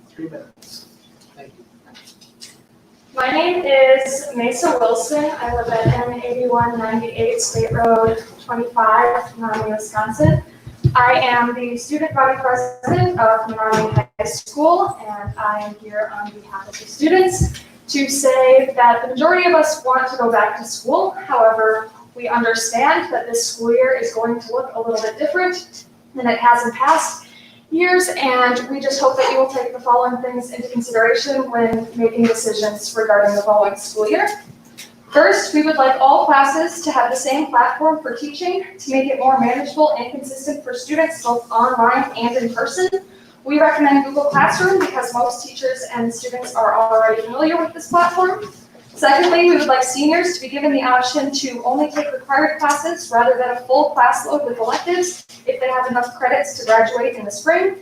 3 minutes. Thank you. My name is Mesa Wilson. I live at M8198 State Road 25, Menomonie, Wisconsin. I am the student body president of Menomonie High School, and I am here on behalf of the students to say that the majority of us want to go back to school. However, we understand that this school year is going to look a little bit different than it has in past years, and we just hope that you will take the following things into consideration when making decisions regarding the following school year. First, we would like all classes to have the same platform for teaching to make it more manageable and consistent for students both online and in person. We recommend Google Classroom because most teachers and students are already familiar with this platform. Secondly, we would like seniors to be given the option to only take required classes rather than a full class load with electives if they have enough credits to graduate in the spring.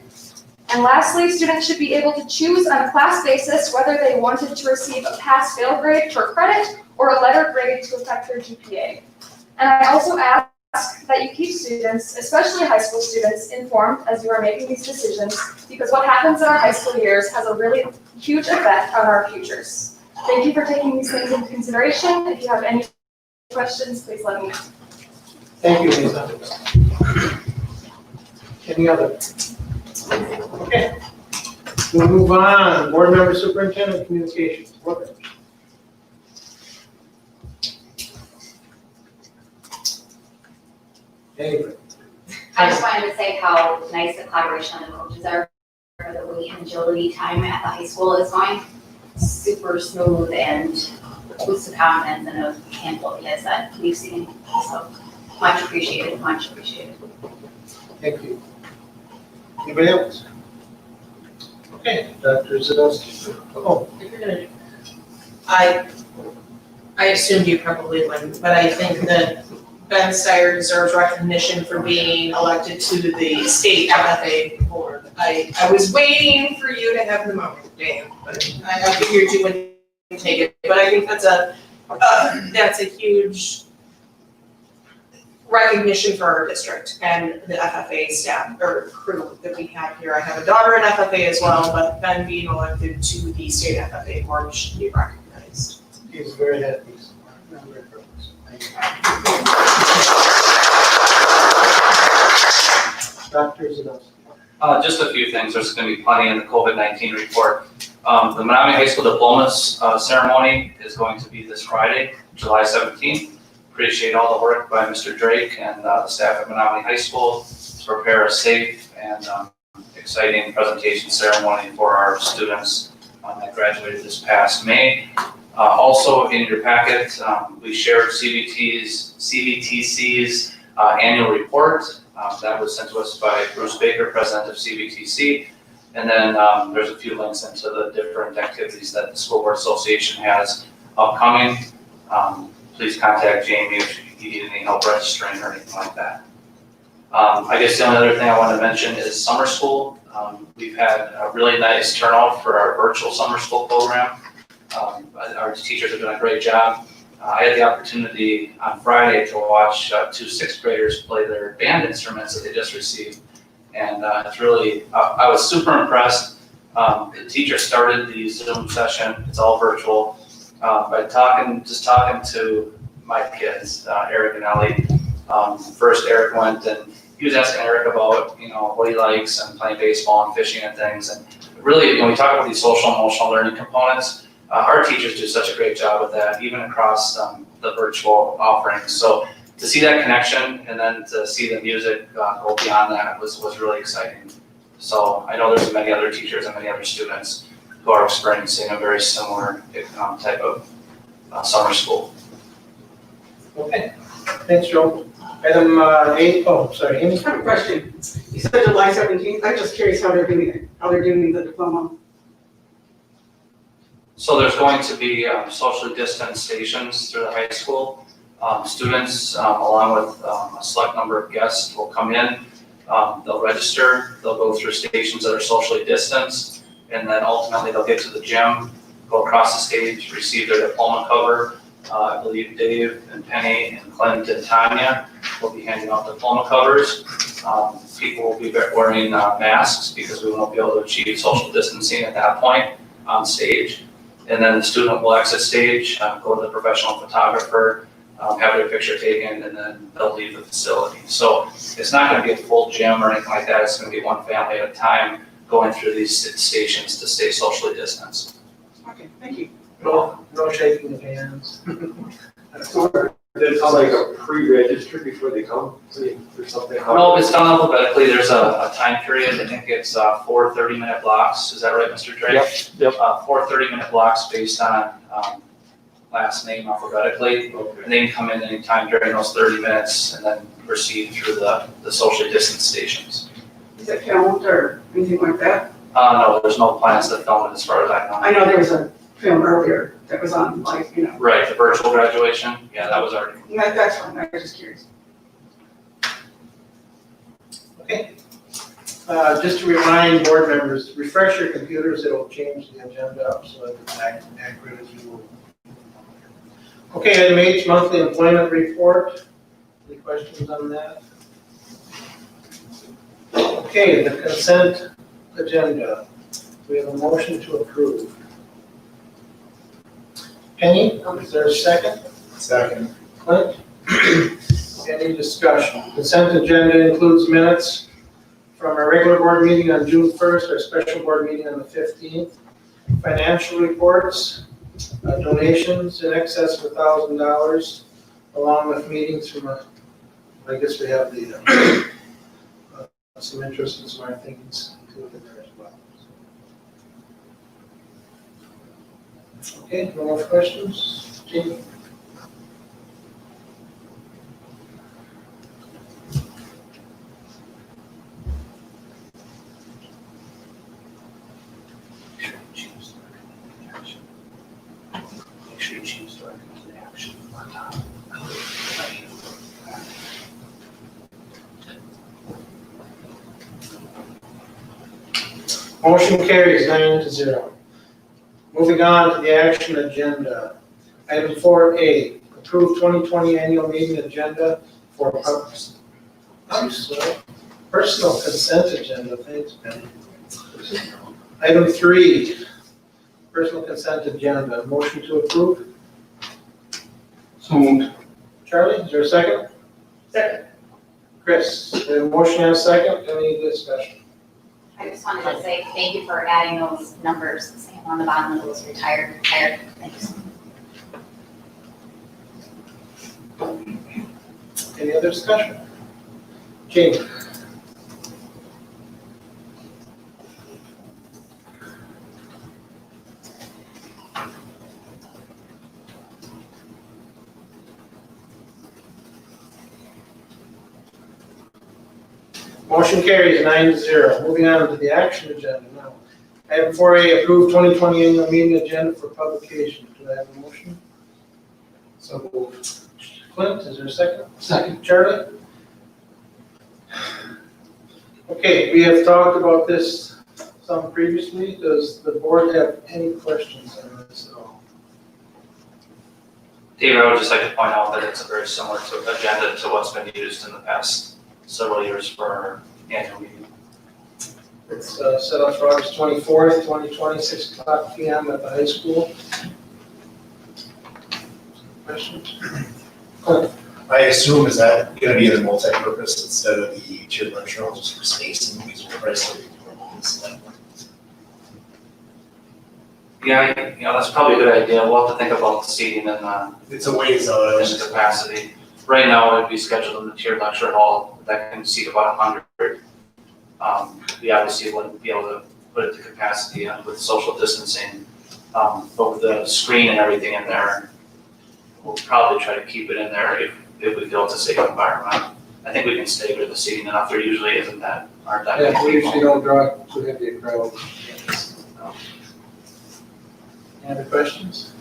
And lastly, students should be able to choose on a class basis whether they wanted to receive a pass-fail grade for credit or a letter grade to affect their GPA. And I also ask that you keep students, especially high school students, informed as you are making these decisions, because what happens in our high school years has a really huge effect on our futures. Thank you for taking these things into consideration. If you have any questions, please let me know. Thank you, Lisa. Any other? Okay. We'll move on. Board member, superintendent, communications. Board members. Anyway. I just wanted to say how nice the collaboration of the coaches are for the weight and agility time at the high school is going. Super smooth and boosts the confidence in a handful of kids that we've seen. So much appreciated, much appreciated. Thank you. Anybody else? Okay, Dr. Zadowski. Oh, I assumed you probably wouldn't, but I think that Ben Steyer deserves recognition for being elected to the state FFA board. I was waiting for you to have the moment, Dan, but I figured you wouldn't take it. But I think that's a huge recognition for our district and the FFA staff or crew that we have here. I have a daughter in FFA as well, but Ben being elected to the state FFA board should be recognized. he's very happy. I'm very proud. Thank you. Dr. Zadowski. Just a few things. There's going to be plenty in the COVID-19 report. The Menomonie High School diplomas ceremony is going to be this Friday, July 17th. Appreciate all the work by Mr. Drake and the staff at Menomonie High School to prepare a safe and exciting presentation ceremony for our students that graduated this past May. Also in your packet, we shared CVTC's annual report. That was sent to us by Bruce Baker, president of CVTC. And then there's a few links into the different activities that the School Board Association has upcoming. Please contact Jamie if you need any help registering or anything like that. I guess the only other thing I wanted to mention is summer school. We've had a really nice turnout for our virtual summer school program. Our teachers have done a great job. I had the opportunity on Friday to watch 2 sixth graders play their band instruments that they just received. And it's really, I was super impressed. The teacher started the Zoom session, it's all virtual, by talking to my kids, Eric and Ellie. First Eric went and he was asking Eric about, what he likes and playing baseball and fishing and things. And really, when we talk about these social and emotional learning components, our teachers do such a great job with that, even across the virtual offerings. So to see that connection and then to see the music go beyond that was really exciting. So I know there's many other teachers and many other students who are experiencing a very similar type of summer school. Okay, thanks, Joe. Item 8, sorry, Amy. I have a question. You said July 17th. I'm just curious how they're doing it, how they're doing the diploma. So there's going to be socially distanced stations through the high school. Students, along with a select number of guests, will come in. They'll register. They'll go through stations that are socially distanced, and then ultimately they'll get to the gym, go across the stage, receive their diploma cover. I believe Dave and Penny and Clint and Tanya We'll be handing out diploma covers. People will be wearing masks because we won't be able to achieve social distancing at that point on stage. And then the student will exit stage, go to the professional photographer, have their picture taken, and then they'll leave the facility. So it's not going to be a full gym or anything like that. It's going to be one family at a time going through these stations to stay socially distanced. Okay, thank you. No shaking of hands. There's like a pre-register before they come, or something? No, it's done alphabetically. There's a time period. I think it's 4 30-minute blocks. Is that right, Mr. Drake? Yep. 4 30-minute blocks based on last name alphabetically. Okay. And they can come in anytime during those 30 minutes and then proceed through the socially distanced stations. Is it filmed or anything like that? No, there's no plans to film it as far as I know. I know there was a film earlier that was on, like, you know, Right, the virtual graduation. Yeah, that was already. that's fine, I was just curious. Okay. Just to remind board members, refresh your computers, it'll change the agenda up so that it's accurate as you will. Okay, item H, monthly employment report. Any questions on that? Okay, the consent agenda. We have a motion to approve. Penny, is there a second? Second. Clint? Any discussion? Consent agenda includes minutes from our regular board meeting on June 1st, our special board meeting on the 15th, financial reports, donations in excess of $1,000, along with meetings from I guess we have the some interest in smart things included there as well. Okay, no more questions? Jamie? Motion carries 9-0. Moving on to the action agenda. Item 4A, approve 2020 annual meeting agenda for personal consent agenda. Thanks, Ben. Item 3, personal consent agenda. Motion to approve. So moved. Charlie, is there a second? Second. Chris, we have a motion and a second. Any discussion? I just wanted to say thank you for adding those numbers, saying on the bottom of those retired. Thank you so much. Any other discussion? Jamie? Motion carries 9-0. Moving on to the action agenda now. Item 4A, approve 2020 annual meeting agenda for publication. Do I have a motion? So moved. Clint, is there a second? Second. Charlie? Okay, we have talked about this some previously. Does the board have any questions on this at all? David, I would just like to point out that it's a very similar agenda to what's been used in the past several years for our annual meeting. It's set up for August 24th, 2020, 6 o'clock p.m. at the high school. Questions? Clint? I assume is that gonna be the multi-purpose instead of the tiered lecture hall just for spacing, because we're pricing it. Yeah, that's probably a good idea. We'll have to think about the seating and It's a ways out, I was the just. capacity. Right now, it'd be scheduled in the tiered lecture hall that can seat about 100. We obviously wouldn't be able to put it to capacity with social distancing, but with the screen and everything in there, we'll probably try to keep it in there if we feel it's a safe environment. I think we can stagger the seating enough. There usually aren't that Yeah, many we usually people. don't draw too heavy a crowd. Any other questions?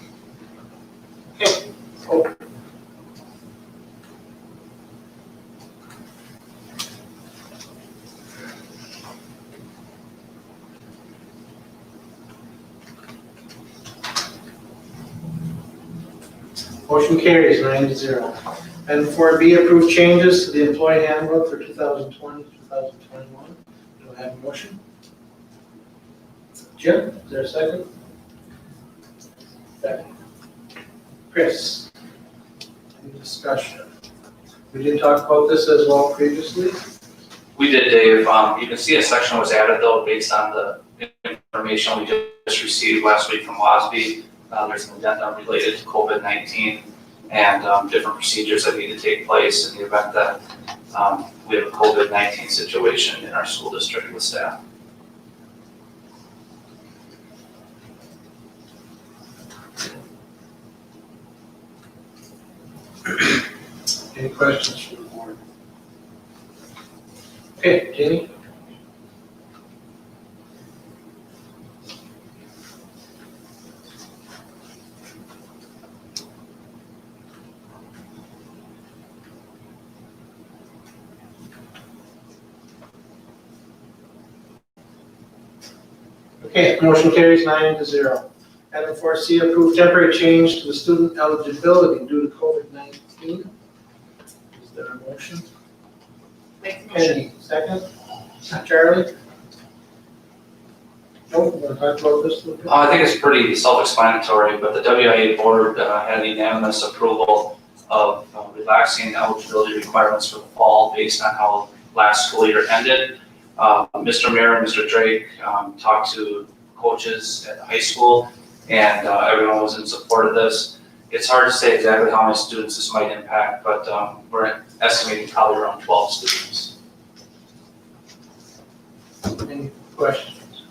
Okay. Oh. Motion carries 9-0. Item 4B, approve changes to the employee handbook for 2020, 2021. Do I have a motion? Jim, is there a second? Second. Chris? Any discussion? We did talk about this as well previously. We did, Dave. You can see a section was added though based on the information we just received last week from WASB. There's an addendum related to COVID-19 and different procedures that need to take place in the event that we have a COVID-19 situation in our school district with staff. Any questions from the board? Okay, Jamie? Okay, motion carries 9-0. Item 4C, approve temporary change to the student eligibility due to COVID-19. Is there a motion? Make the motion. Kennedy, second. Charlie? Nope, we're gonna talk about this a little bit. I think it's pretty self-explanatory, but the WIA board had unanimous approval of relaxing eligibility requirements for the fall based on how last school year ended. Mr. Mayor and Mr. Drake talked to coaches at the high school, and everyone was in support of this. It's hard to say exactly how many students this might impact, but we're estimating probably around 12 students. Any questions?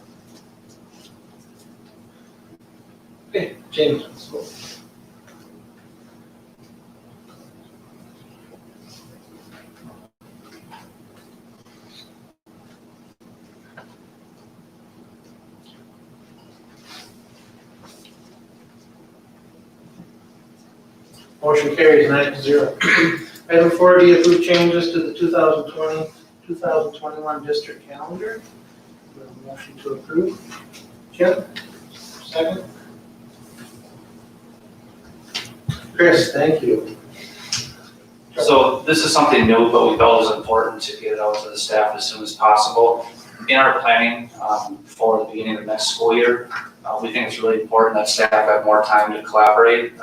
Okay, James, let's go. Motion carries 9-0. Item 4D, approve changes to the 2020, 2021 district calendar. We have a motion to approve. Jim, second. Chris, thank you. So this is something new, but we felt it was important to get it out to the staff as soon as possible. In our planning for the beginning of next school year, we think it's really important that staff have more time to collaborate.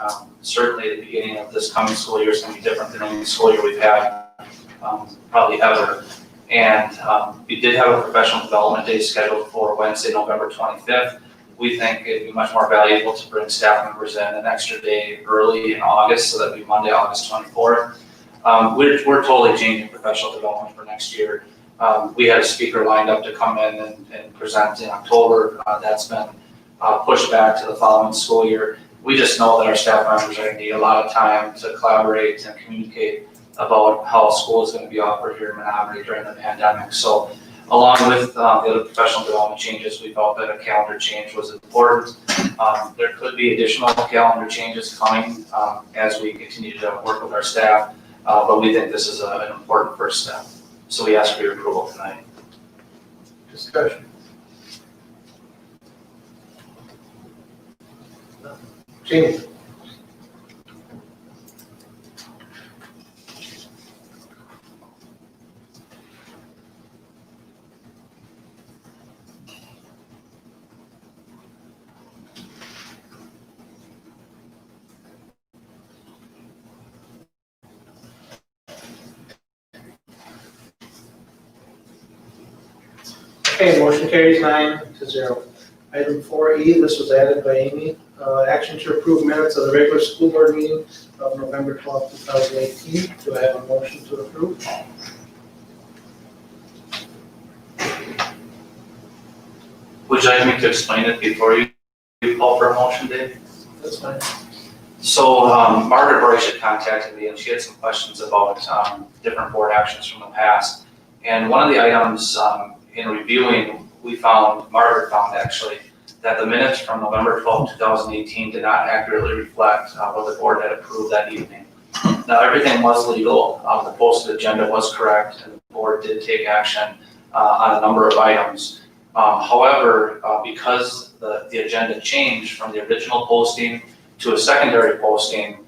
Certainly the beginning of this coming school year is going to be different than any school year we've had probably ever. And we did have a professional development day scheduled for Wednesday, November 25th. We think it'd be much more valuable to bring staff members in an extra day early in August, so that'd be Monday, August 24th. We're totally changing professional development for next year. We had a speaker lined up to come in and present in October. That's been pushed back to the following school year. We just know that our staff members are going to need a lot of time to collaborate and communicate about how school is going to be offered here in Menomonie during the pandemic. So along with the other professional development changes, we felt that a calendar change was important. There could be additional calendar changes coming as we continue to work with our staff, but we think this is an important first step. So we ask for your approval tonight. Discussion. Jamie? Okay, motion carries 9-0. Item 4E, this was added by Amy. Action to approve minutes of the regular school board meeting of November 12, 2018. Do I have a motion to approve? Would you like me to explain it before you call for a motion, Dave? That's fine. So Margaret Bryce had contacted me and she had some questions about different board actions from the past. And one of the items in reviewing, Margaret found actually, that the minutes from November 12, 2018 did not accurately reflect what the board had approved that evening. Now, everything was legal. The posted agenda was correct and the board did take action on a number of items. However, because the agenda changed from the original posting to a secondary posting,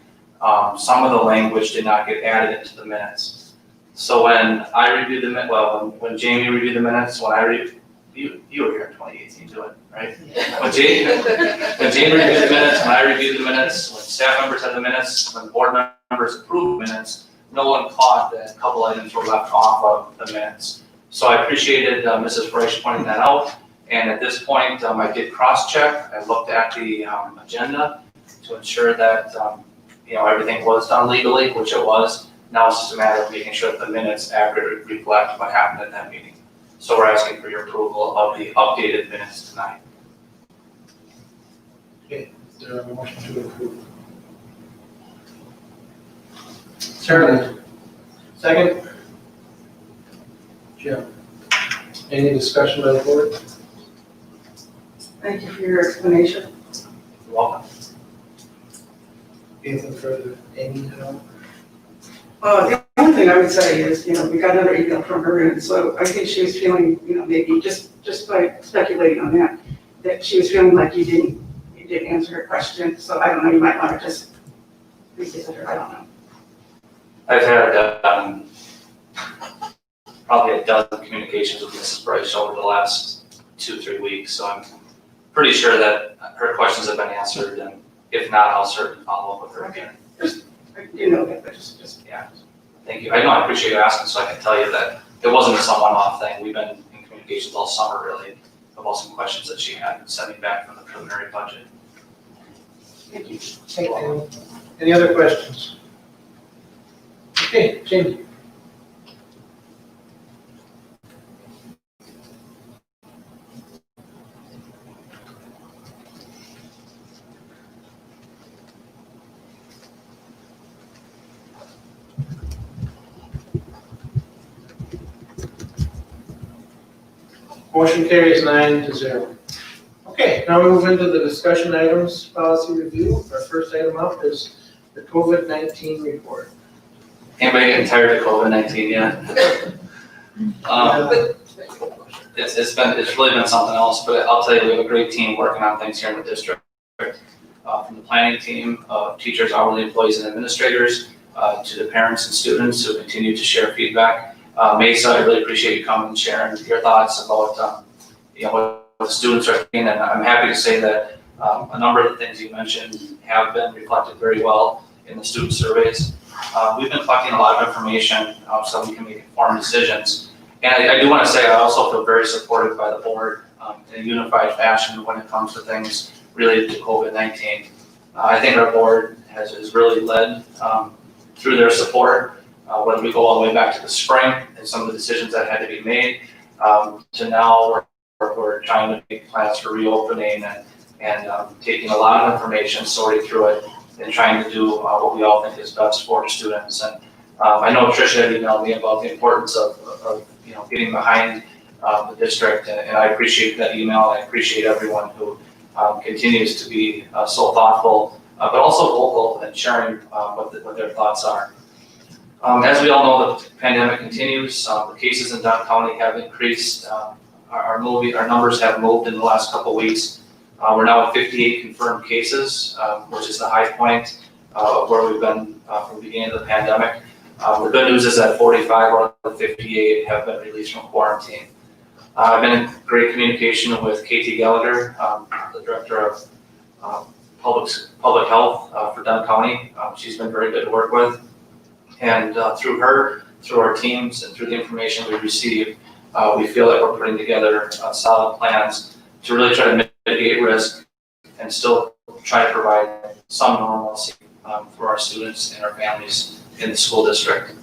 some of the language did not get added into the minutes. So when I reviewed when Jamie reviewed the minutes, you were here in 2018 doing it, right? When Jamie reviewed the minutes, when I reviewed the minutes, when staff members had the minutes, when board members approved minutes, no one caught that a couple items were left off of the minutes. So I appreciated Mrs. Reich pointing that out. And at this point, I did cross-check. I looked at the agenda to ensure that everything was done legally, which it was. Now it's just a matter of making sure that the minutes accurately reflect what happened at that meeting. So we're asking for your approval of the updated minutes tonight. Is there a motion to approve? Sarah, second? Jim? Any discussion by the board? Thank you for your explanation. You're welcome. Anything further, Amy, at all? The only thing I would say is, we got another email from her, and so I think she was feeling, maybe just by speculating on that she was feeling like you didn't answer her question. So I don't know, you might want to just revisit her, I don't know. I've had probably a dozen communications with Mrs. Bryce over the last 2-3 weeks, so I'm pretty sure that her questions have been answered, and if not, I'll certainly follow up with her again. I do know that, but just. Yeah, thank you. I know, I appreciate you asking, so I can tell you that it wasn't just a one-off thing. We've been in communications all summer, really, about some questions that she had sending back from the preliminary budget. Thank you. Thank you. Any other questions? Okay, Jamie? Motion carries 9-0. Okay, now we move into the discussion items, policy review. Our first item up is the COVID-19 report. Anybody getting tired of COVID-19 yet? It's really been something else, but I'll tell you, we have a great team working on things here in the district. From the planning team, teachers, hourly employees, and administrators, to the parents and students who continue to share feedback. Mesa, I really appreciate you coming and sharing your thoughts about what the students are thinking, and I'm happy to say that a number of the things you mentioned have been reflected very well in the student surveys. We've been collecting a lot of information so we can make informed decisions. And I do want to say I also feel very supported by the board in a unified fashion when it comes to things related to COVID-19. I think our board has really led through their support, whether we go all the way back to the spring and some of the decisions that had to be made, to now we're trying to make plans for reopening and taking a lot of information, sorting through it, and trying to do what we all think is best for the students. And I know Tricia had emailed me about the importance of getting behind the district, and I appreciate that email. I appreciate everyone who continues to be so thoughtful, but also vocal and sharing what their thoughts are. As we all know, the pandemic continues. The cases in Dunn County have increased. Our numbers have moved in the last couple of weeks. We're now at 58 confirmed cases, which is the high point of where we've been from the beginning of the pandemic. The good news is that 45 out of the 58 have been released from quarantine. I've been in great communication with Katie Gallagher, the Director of Public Health for Dunn County. She's been very good to work with. And through her, through our teams, and through the information we receive, we feel that we're putting together solid plans to really try to mitigate risk and still try to provide some normalcy for our students and our families in the school district.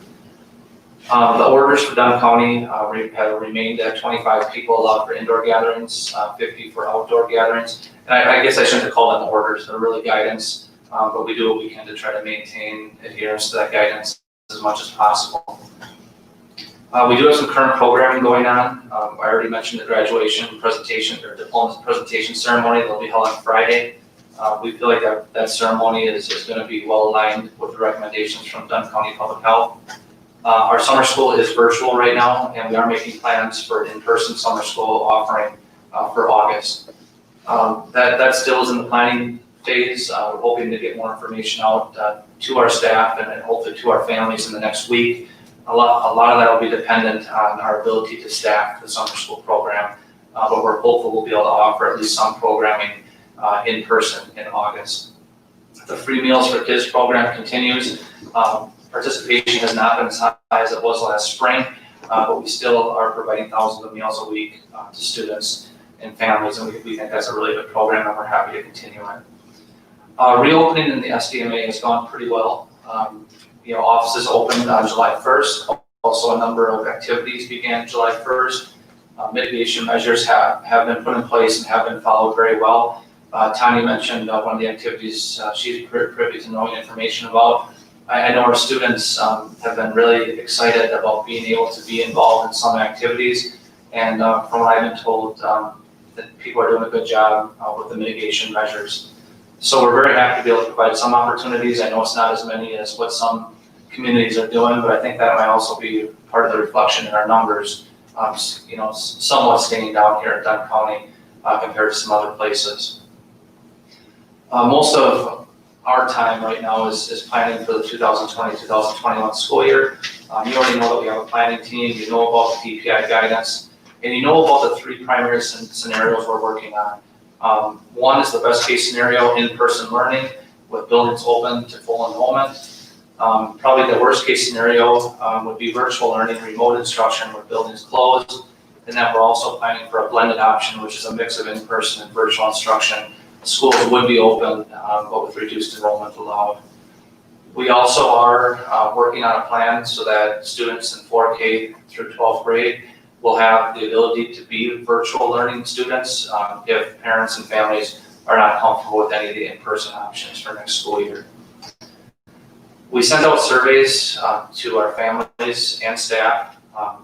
The orders for Dunn County have remained at 25 people allowed for indoor gatherings, 50 for outdoor gatherings. And I guess I shouldn't have called them orders, they're really guidance, but we do what we can to try to maintain adherence to that guidance as much as possible. We do have some current programming going on. I already mentioned the graduation presentation or diploma presentation ceremony that'll be held on Friday. We feel like that ceremony is going to be well aligned with the recommendations from Dunn County Public Health. Our summer school is virtual right now, and we are making plans for an in-person summer school offering for August. That still is in the planning phase. We're hoping to get more information out to our staff and then hopefully to our families in the next week. A lot of that will be dependent on our ability to staff the summer school program, but we're hopeful we'll be able to offer at least some programming in person in August. The free meals for kids program continues. Participation has not been as high as it was last spring, but we still are providing thousands of meals a week to students and families, and we think that's a really good program, and we're happy to continue it. Reopening in the SDMA has gone pretty well. Offices opened on July 1st. Also, a number of activities began July 1st. Mitigation measures have been put in place and have been followed very well. Tanya mentioned one of the activities she's privy to knowing information about. I know our students have been really excited about being able to be involved in some activities, and from what I've been told, that people are doing a good job with the mitigation measures. So we're very happy to be able to provide some opportunities. I know it's not as many as what some communities are doing, but I think that might also be part of the reflection in our numbers, somewhat staying down here at Dunn County compared to some other places. Most of our time right now is planning for the 2020-2021 school year. You already know that we have a planning team, you know about the DPI guidance, and you know about the three primary scenarios we're working on. One is the best case scenario, in-person learning with buildings open to full enrollment. Probably the worst case scenario would be virtual learning, remote instruction with buildings closed. And then we're also planning for a blended option, which is a mix of in-person and virtual instruction. Schools would be open, but with reduced enrollment allowed. We also are working on a plan so that students in 4K through 12th grade will have the ability to be virtual learning students if parents and families are not comfortable with any of the in-person options for next school year. We sent out surveys to our families and staff at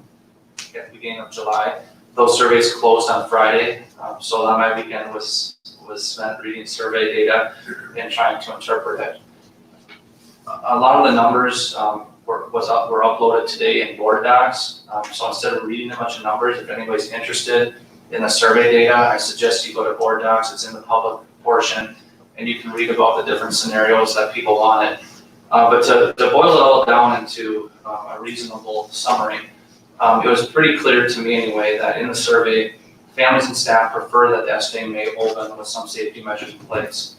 the beginning of July. Those surveys closed on Friday, so my weekend was spent reading survey data and trying to interpret it. A lot of the numbers were uploaded today in board docs, so instead of reading a bunch of numbers, if anybody's interested in the survey data, I suggest you go to board docs. It's in the public portion, and you can read about the different scenarios that people wanted. But to boil it all down into a reasonable summary, it was pretty clear to me anyway that in the survey, families and staff prefer that the SDA may open with some safety measures in place.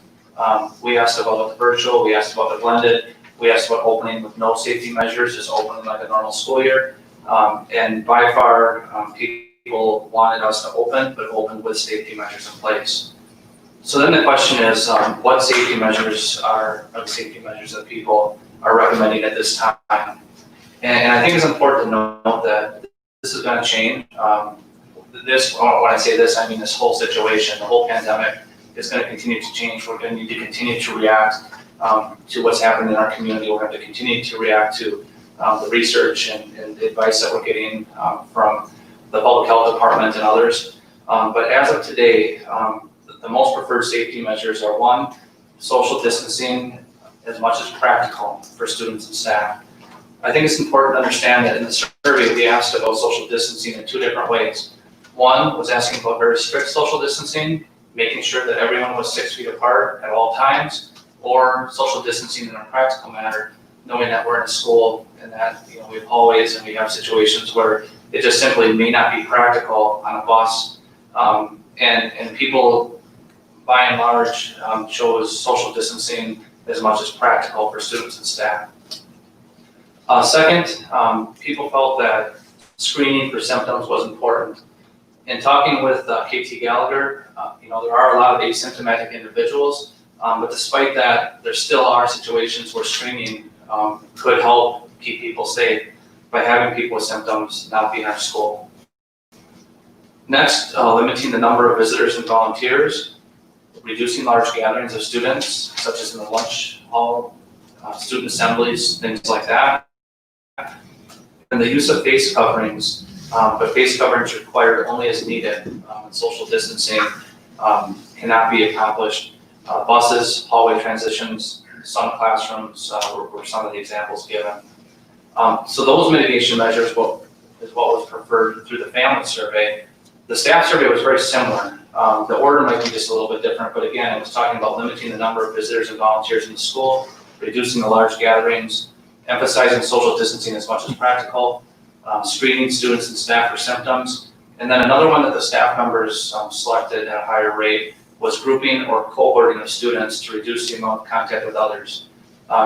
We asked about the virtual, we asked about the blended, we asked about opening with no safety measures, just opening like a normal school year. And by far, people wanted us to open, but open with safety measures in place. So then the question is, what safety measures are the safety measures that people are recommending at this time? And I think it's important to note that this is going to change. When I say this, I mean this whole situation, the whole pandemic is going to continue to change. We're going to need to continue to react to what's happening in our community. We're going to continue to react to the research and the advice that we're getting from the public health department and others. But as of today, the most preferred safety measures are one, social distancing as much as practical for students and staff. I think it's important to understand that in the survey we asked about social distancing in two different ways. One was asking about very strict social distancing, making sure that everyone was 6 feet apart at all times, or social distancing in a practical manner, knowing that we're in a school and that we have hallways and we have situations where it just simply may not be practical on a bus. And people, by and large, chose social distancing as much as practical for students and staff. Second, people felt that screening for symptoms was important. In talking with KT Gallagher, there are a lot of asymptomatic individuals, but despite that, there still are situations where screening could help keep people safe by having people with symptoms not be at school. Next, limiting the number of visitors and volunteers, reducing large gatherings of students, such as in the lunch hall, student assemblies, things like that. And the use of face coverings, but face coverings required only as needed. And social distancing cannot be accomplished. Buses, hallway transitions, some classrooms were some of the examples given. So those mitigation measures is what was preferred through the family survey. The staff survey was very similar. The order might be just a little bit different, but again, it was talking about limiting the number of visitors and volunteers in the school, reducing the large gatherings, emphasizing social distancing as much as practical, screening students and staff for symptoms. And then another one that the staff members selected at a higher rate was grouping or cohorting of students to reduce the amount of contact with others.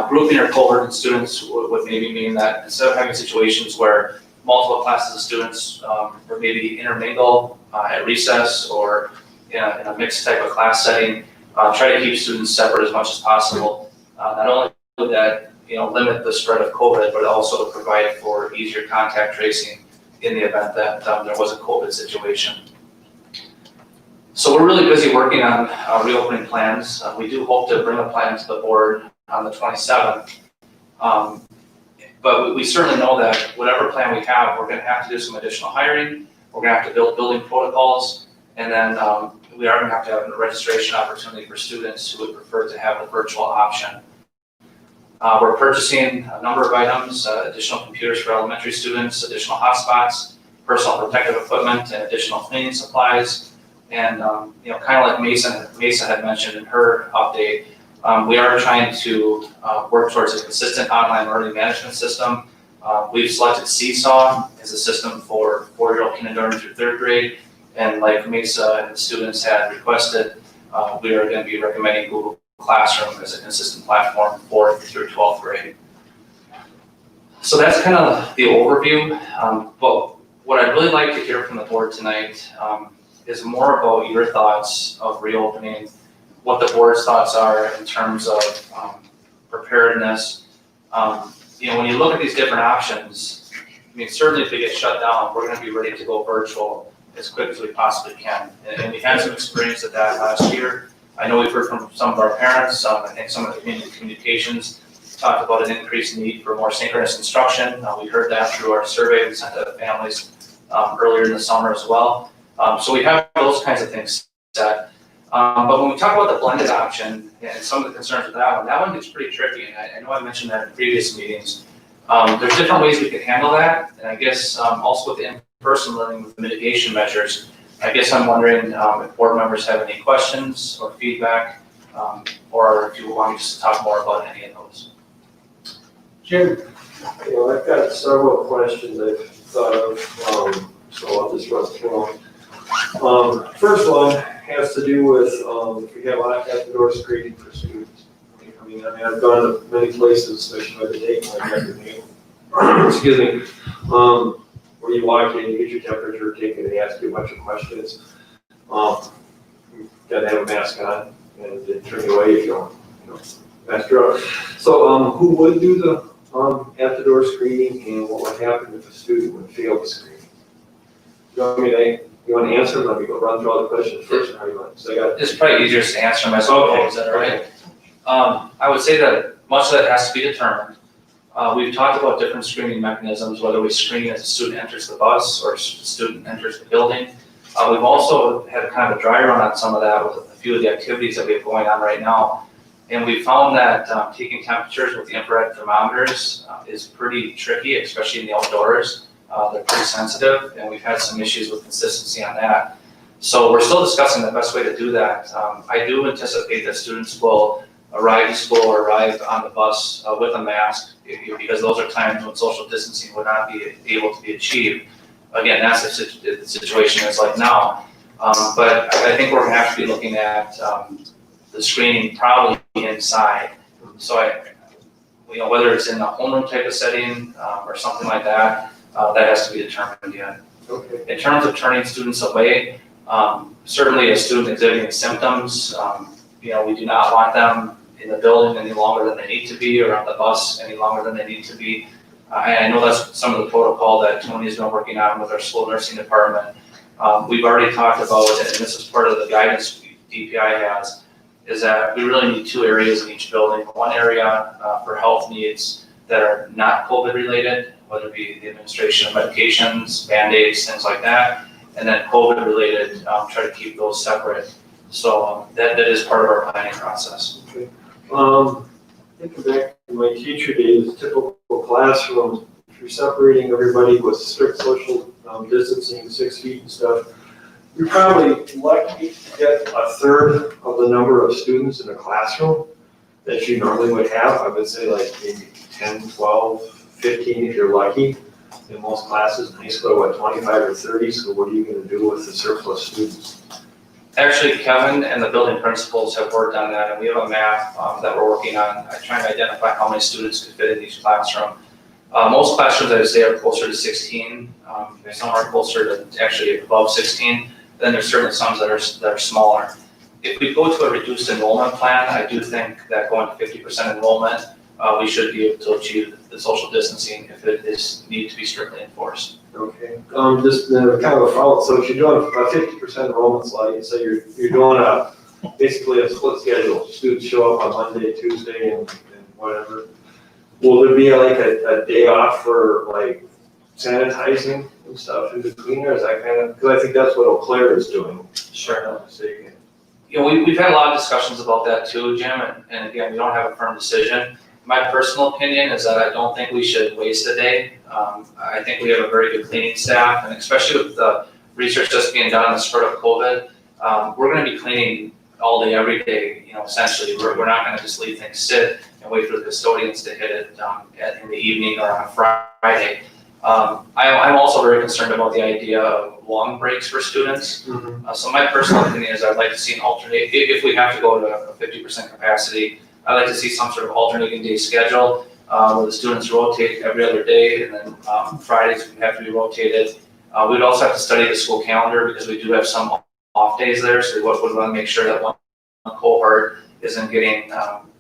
Grouping or cohorting students would maybe mean that instead of having situations where multiple classes of students or maybe intermingle at recess or in a mixed type of class setting, try to keep students separate as much as possible. Not only would that limit the spread of COVID, but also to provide for easier contact tracing in the event that there was a COVID situation. So we're really busy working on reopening plans. We do hope to bring a plan to the board on the 27th. But we certainly know that whatever plan we have, we're going to have to do some additional hiring. We're going to have to build building protocols, and then we are going to have a registration opportunity for students who would prefer to have the virtual option. We're purchasing a number of items, additional computers for elementary students, additional hotspots, personal protective equipment, and additional cleaning supplies. And kind of like Mesa had mentioned in her update, we are trying to work towards a consistent online learning management system. We've selected Seesaw as a system for 4-year-old kindergarten through 3rd grade. And like Mesa and the students had requested, we are going to be recommending Google Classroom as a consistent platform 4th through 12th grade. So that's kind of the overview. But what I'd really like to hear from the board tonight is more about your thoughts of reopening, what the board's thoughts are in terms of preparedness. When you look at these different options, I mean, certainly if they get shut down, we're going to be ready to go virtual as quick as we possibly can. And we had some experience at that last year. I know we've heard from some of our parents, I think some of the community communications talked about an increased need for more synchronous instruction. We heard that through our survey we sent to families earlier in the summer as well. So we have those kinds of things set. But when we talk about the blended option and some of the concerns with that one gets pretty tricky. And I know I mentioned that in previous meetings. There's different ways we could handle that. And I guess also with the in-person learning with mitigation measures, I guess I'm wondering if board members have any questions or feedback, or if you want me just to talk more about any of those. Jim? I've got several questions I've thought of, so I'll just run through them. First one has to do with if we have at-the-door screening for students. I mean, I've gone to many places, especially by the date like that, excuse me, where you walk in, you get your temperature taken, they ask you a bunch of questions. You gotta have a mask on and then turn you away if you don't, mask you up. So who would do the at-the-door screening, and what would happen if a student would fail the screening? You want to answer them? Let me go run through all the questions first, or how you want? So I got. It's probably easier to answer them as well, is that all right? I would say that much of that has to be determined. We've talked about different screening mechanisms, whether we screen as a student enters the bus or a student enters the building. We've also had kind of a dry run on some of that with a few of the activities that we have going on right now. And we found that taking temperatures with the infrared thermometers is pretty tricky, especially in the outdoors. They're pretty sensitive, and we've had some issues with consistency on that. So we're still discussing the best way to do that. I do anticipate that students will arrive to school or arrive on the bus with a mask, because those are times when social distancing would not be able to be achieved. Again, that's the situation it's like now. But I think we're gonna have to be looking at the screening probably inside. So whether it's in a homeroom type of setting or something like that, that has to be determined yet. Okay. In terms of turning students away, certainly a student exhibiting symptoms, we do not want them in the building any longer than they need to be, or on the bus any longer than they need to be. I know that's some of the protocol that Tony's been working on with our school nursing department. We've already talked about, and this is part of the guidance DPI has, is that we really need 2 areas in each building. One area for health needs that are not COVID related, whether it be the administration of medications, Band-Aids, things like that, and then COVID related, try to keep those separate. So that is part of our planning process. Okay. Thinking back to my teacher days, typical classroom, if you're separating everybody with strict social distancing, 6 feet and stuff, you're probably lucky to get a third of the number of students in a classroom that you normally would have. I would say like maybe 10, 12, 15 if you're lucky. In most classes in high school, what, 25 or 30, so what are you gonna do with the surplus students? Actually, Kevin and the building principals have worked on that, and we have a map that we're working on, trying to identify how many students could fit in each classroom. Most classrooms, I would say, are closer to 16. Some are closer to actually above 16. Then there's certainly some that are smaller. If we go to a reduced enrollment plan, I do think that going to 50% enrollment, we should be able to achieve the social distancing if it is need to be strictly enforced. Okay, just kind of a follow, so if you're doing a 50% enrollment slide, so you're doing basically a split schedule. Students show up on Monday, Tuesday, and whatever. Will there be like a day off for like sanitizing and stuff in between, or is that kind of, because I think that's what Eau Claire is doing. Sure. If I'm not mistaken. You know, we've had a lot of discussions about that too, Jim, and again, we don't have a firm decision. My personal opinion is that I don't think we should waste a day. I think we have a very good cleaning staff, and especially with the research that's being done on the spread of COVID, we're gonna be cleaning all day, every day, you know, essentially. We're not gonna just leave things sit and wait for the custodians to hit it in the evening or on a Friday. I'm also very concerned about the idea of long breaks for students. So my personal opinion is I'd like to see an alternate, if we have to go to a 50% capacity, I'd like to see some sort of alternating day schedule where the students rotate every other day, and then Fridays would have to be rotated. We'd also have to study the school calendar because we do have some off days there, so we would want to make sure that one cohort isn't getting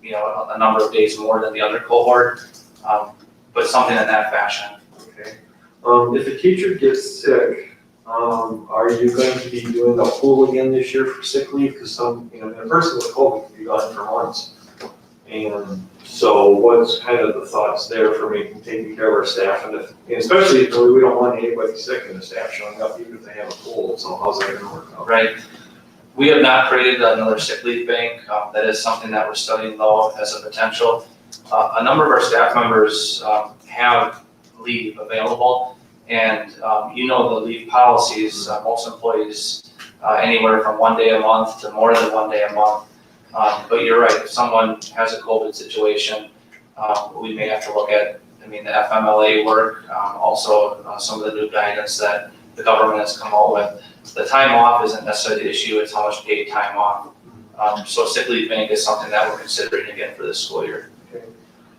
you know, a number of days more than the other cohort, but something in that fashion. Okay. If a teacher gets sick, are you going to be doing the pool again this year for sick leave? Because some, you know, a person with COVID can be gone for months. And so what's kind of the thoughts there for taking care of our staff? And especially if we don't want anybody sick and the staff showing up even if they have a cold, so how's that gonna work out? Right. We have not created another sick leave bank. That is something that we're studying though as a potential. A number of our staff members have leave available, and you know the leave policies, most employees anywhere from 1 day a month to more than 1 day a month. But you're right, if someone has a COVID situation, we may have to look at, I mean, the FMLA work, also some of the new guidance that the government has come out with. The time off isn't necessarily the issue, it's how much paid time off. So sick leave bank is something that we're considering again for this school year. Okay.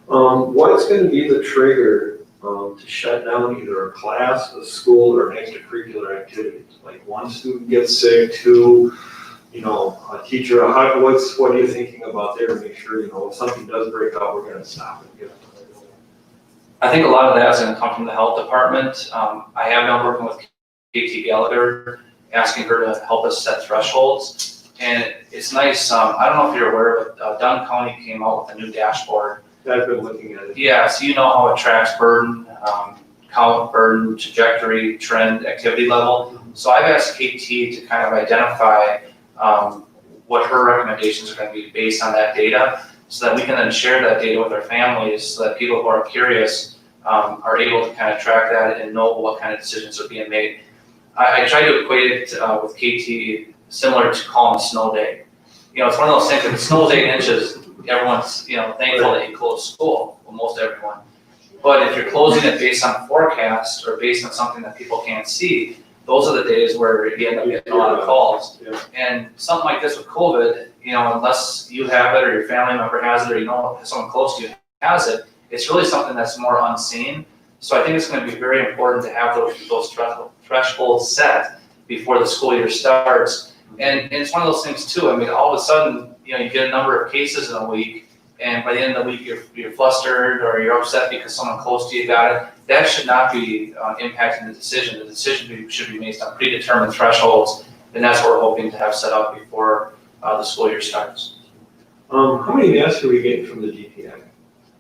What's gonna be the trigger to shut down either a class, a school, or an extracurricular activity? Like one student gets sick, two, you know, a teacher, what are you thinking about there to make sure, you know, if something does break out, we're gonna stop it? I think a lot of that is gonna come from the health department. I have been working with KT Gallagher, asking her to help us set thresholds. And it's nice, I don't know if you're aware, but Dunn County came out with a new dashboard. I've been looking at it. Yeah, so you know how it tracks burden, count, burden, trajectory, trend, activity level. So I've asked KT to kind of identify what her recommendations are going to be based on that data, so that we can then share that data with our families, so that people who are curious are able to kind of track that and know what kind of decisions are being made. I try to equate it with KT similar to calling a snow day. You know, it's one of those things, if it snows 8 inches, everyone's, you know, thankful that you closed school, well, most everyone. But if you're closing it based on a forecast or based on something that people can't see, those are the days where you end up getting a lot of calls. Yeah. And something like this with COVID, you know, unless you have it or your family member has it or you know someone close to you has it, it's really something that's more unseen. So I think it's going to be very important to have those thresholds set before the school year starts. And it's one of those things too, I mean, all of a sudden, you know, you get a number of cases in a week, and by the end of the week, you're flustered or you're upset because someone close to you got it. That should not be impacting the decision. The decision should be based on predetermined thresholds, and that's what we're hoping to have set up before the school year starts. How many masks are we getting from the DPI?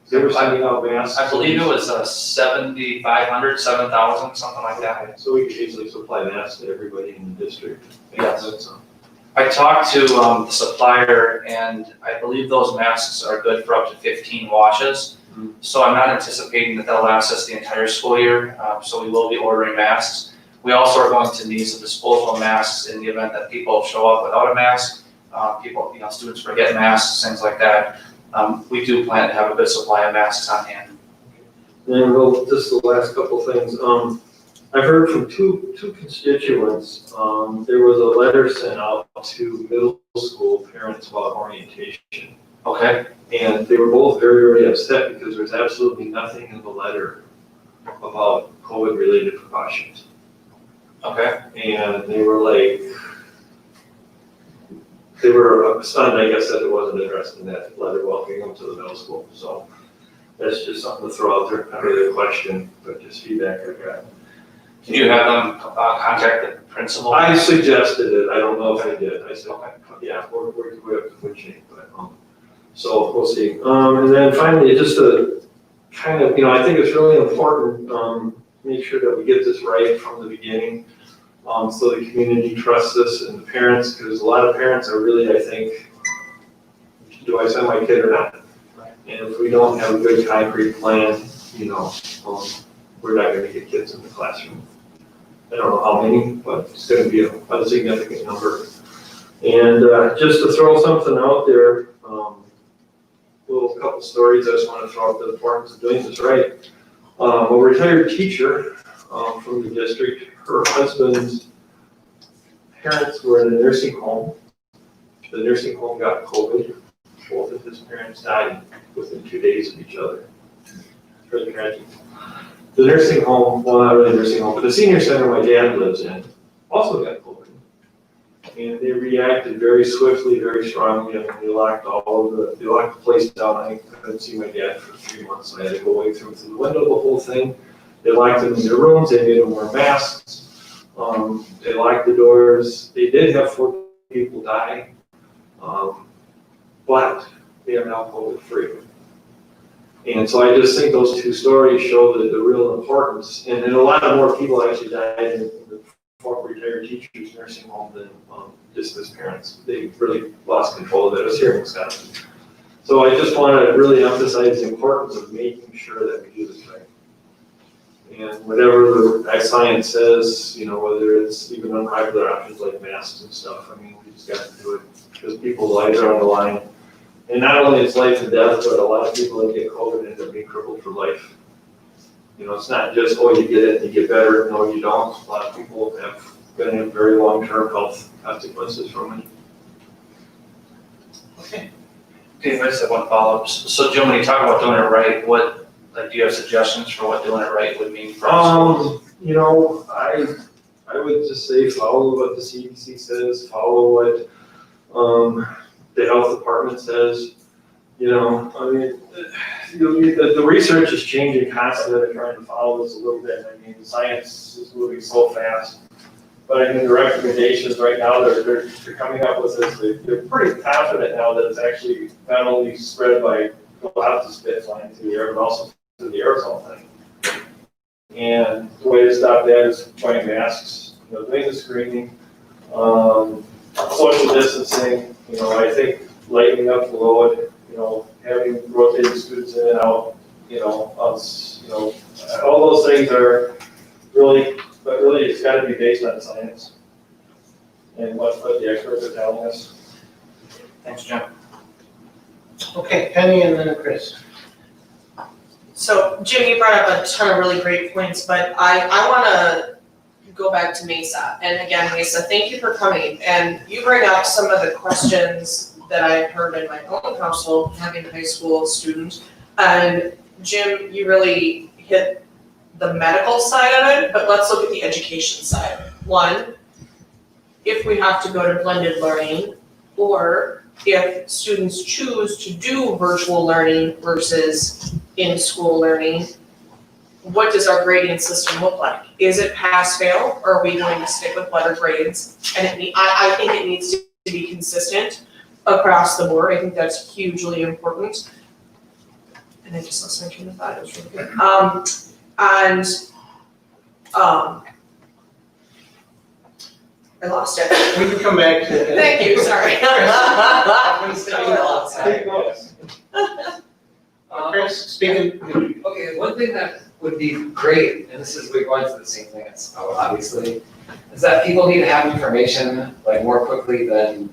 Is they were sending out masks? I believe it was 7,500, 7,000, something like that. So we could easily supply masks to everybody in the district. Yes. I talked to the supplier, and I believe those masks are good for up to 15 washes. So I'm not anticipating that they'll last us the entire school year. So we will be ordering masks. We also are going to need some disposable masks in the event that people show up without a mask. Students forget masks, things like that. We do plan to have a good supply of masks on hand. And well, just the last couple things. I've heard from two constituents. There was a letter sent out to middle school parents about orientation. Okay? And they were both very, very upset because there's absolutely nothing in the letter about COVID-related precautions. Okay? And they were like, they were stunned, I guess, that it wasn't addressed in that letter welcoming them to the middle school. So that's just something to throw out there, not really a question, but just feedback I got. Did you have them contact the principal? I suggested it, I don't know if I did. I said, Okay. yeah, we have to food chain, but, so we'll see. And then finally, just to kind of, I think it's really important, make sure that we get this right from the beginning. So the community trusts us and the parents, because a lot of parents are really, I think, do I send my kid or not? And if we don't have a good concrete plan, we're not gonna get kids in the classroom. I don't know how many, but it's gonna be a significant number. And just to throw something out there, little couple stories I just wanna throw out the importance of doing this right. A retired teacher from the district, her husband's parents were in a nursing home. The nursing home got COVID. Both of his parents died within 2 days of each other. Pretty tragic. The nursing home, well, not really a nursing home, but the senior center my dad lives in also got COVID. And they reacted very swiftly, very strongly, and they locked the place down. I couldn't see my dad for 3 months, so I had to go away through the window, the whole thing. They locked them in their rooms, they made them wear masks. They locked the doors. They did have 4 people die, but they are now COVID free. And so I just think those 2 stories show the real importance. And then a lot of more people actually died in the former retired teachers' nursing home than just his parents. They really lost control of it. It was here in Wisconsin. So I just want to really emphasize the importance of making sure that we do this right. And whatever the science says, whether it's even unpopular options like masks and stuff, we just got to do it because people's lives are on the line. And not only it's life and death, but a lot of people that get COVID end up being crippled for life. It's not just, oh, you get it and you get better. No, you don't. A lot of people have going to have very long-term health consequences from it. Okay, I just have one follow-up. So Jim, when you talk about doing it right, do you have suggestions for what doing it right would mean for us? I would just say follow what the CDC says, follow what the health department says. The research is changing constantly. They're trying to follow this a little bit. The science is moving so fast. But the recommendations right now they're coming up with this, they're pretty confident now that it's actually not only spread by lots of spit flying through the air, but also through the aerosol thing. And the way to stop that is wearing masks, doing the screening, social distancing, I think lightening up the load, having rotating students in and out, all those things are really, but really it's got to be based on science and what the experts are telling us. Thanks, Jim. Okay, Penny and then Chris. So Jim, you brought up a ton of really great points, but I want to go back to Mesa. And again, Mesa, thank you for coming. And you bring up some of the questions that I've heard in my own household, having a high school student. And Jim, you really hit the medical side of it, but let's look at the education side. One, if we have to go to blended learning, or if students choose to do virtual learning versus in-school learning, what does our grading system look like? Is it pass-fail, or are we going to stick with letter grades? And I think it needs to be consistent across the board. I think that's hugely important. And I just lost my train of thought. It was really good. I lost it. We can come back to it. Thank you, sorry. Chris, speaking. Okay, one thing that would be great, and this is, we're going through the same thing, it's obviously, is that people need to have information like more quickly than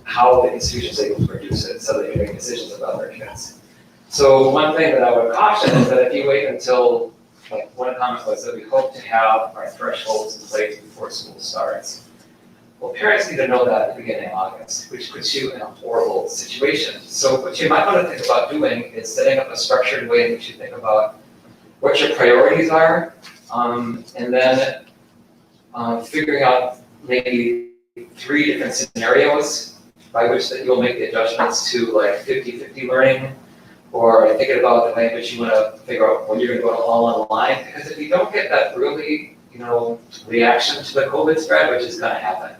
how the institution's able to produce it, so they can make decisions about their kids. So one thing that I would caution is that if you wait until, like one comment was that we hope to have our thresholds in place before school starts. Well, parents need to know that at the beginning of August, which puts you in a horrible situation. So what you might want to think about doing is setting up a structured way in which you think about what your priorities are, and then figuring out maybe 3 different scenarios by which that you'll make the adjustments to like 50-50 learning, or thinking about the way in which you want to figure out when you're going to go to all online. Because if you don't get that early, reaction to the COVID spread, which is going to happen.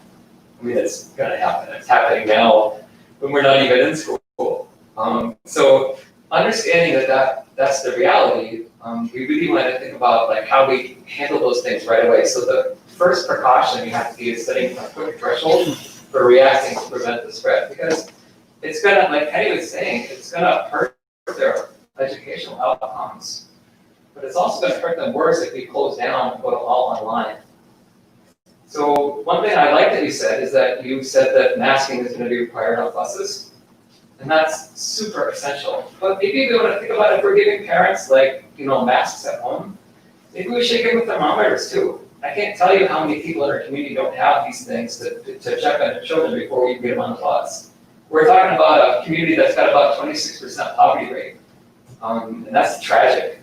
I mean, it's going to happen. It's happening now when we're not even in school. So understanding that that's the reality, we really want to think about like how we handle those things right away. So the first precaution you have to be is setting a quick threshold for reacting to prevent the spread, because it's gonna, like Penny was saying, it's gonna hurt their educational outcomes, but it's also gonna hurt them worse if we close down and go to all online. So one thing I like that you said is that you said that masking is gonna be required on buses, and that's super essential. But maybe we wanna think about if we're giving parents masks at home, maybe we should give them thermometers too. I can't tell you how many people in our community don't have these things to check on their children before we get them on the bus. We're talking about a community that's got about 26% poverty rate, and that's tragic.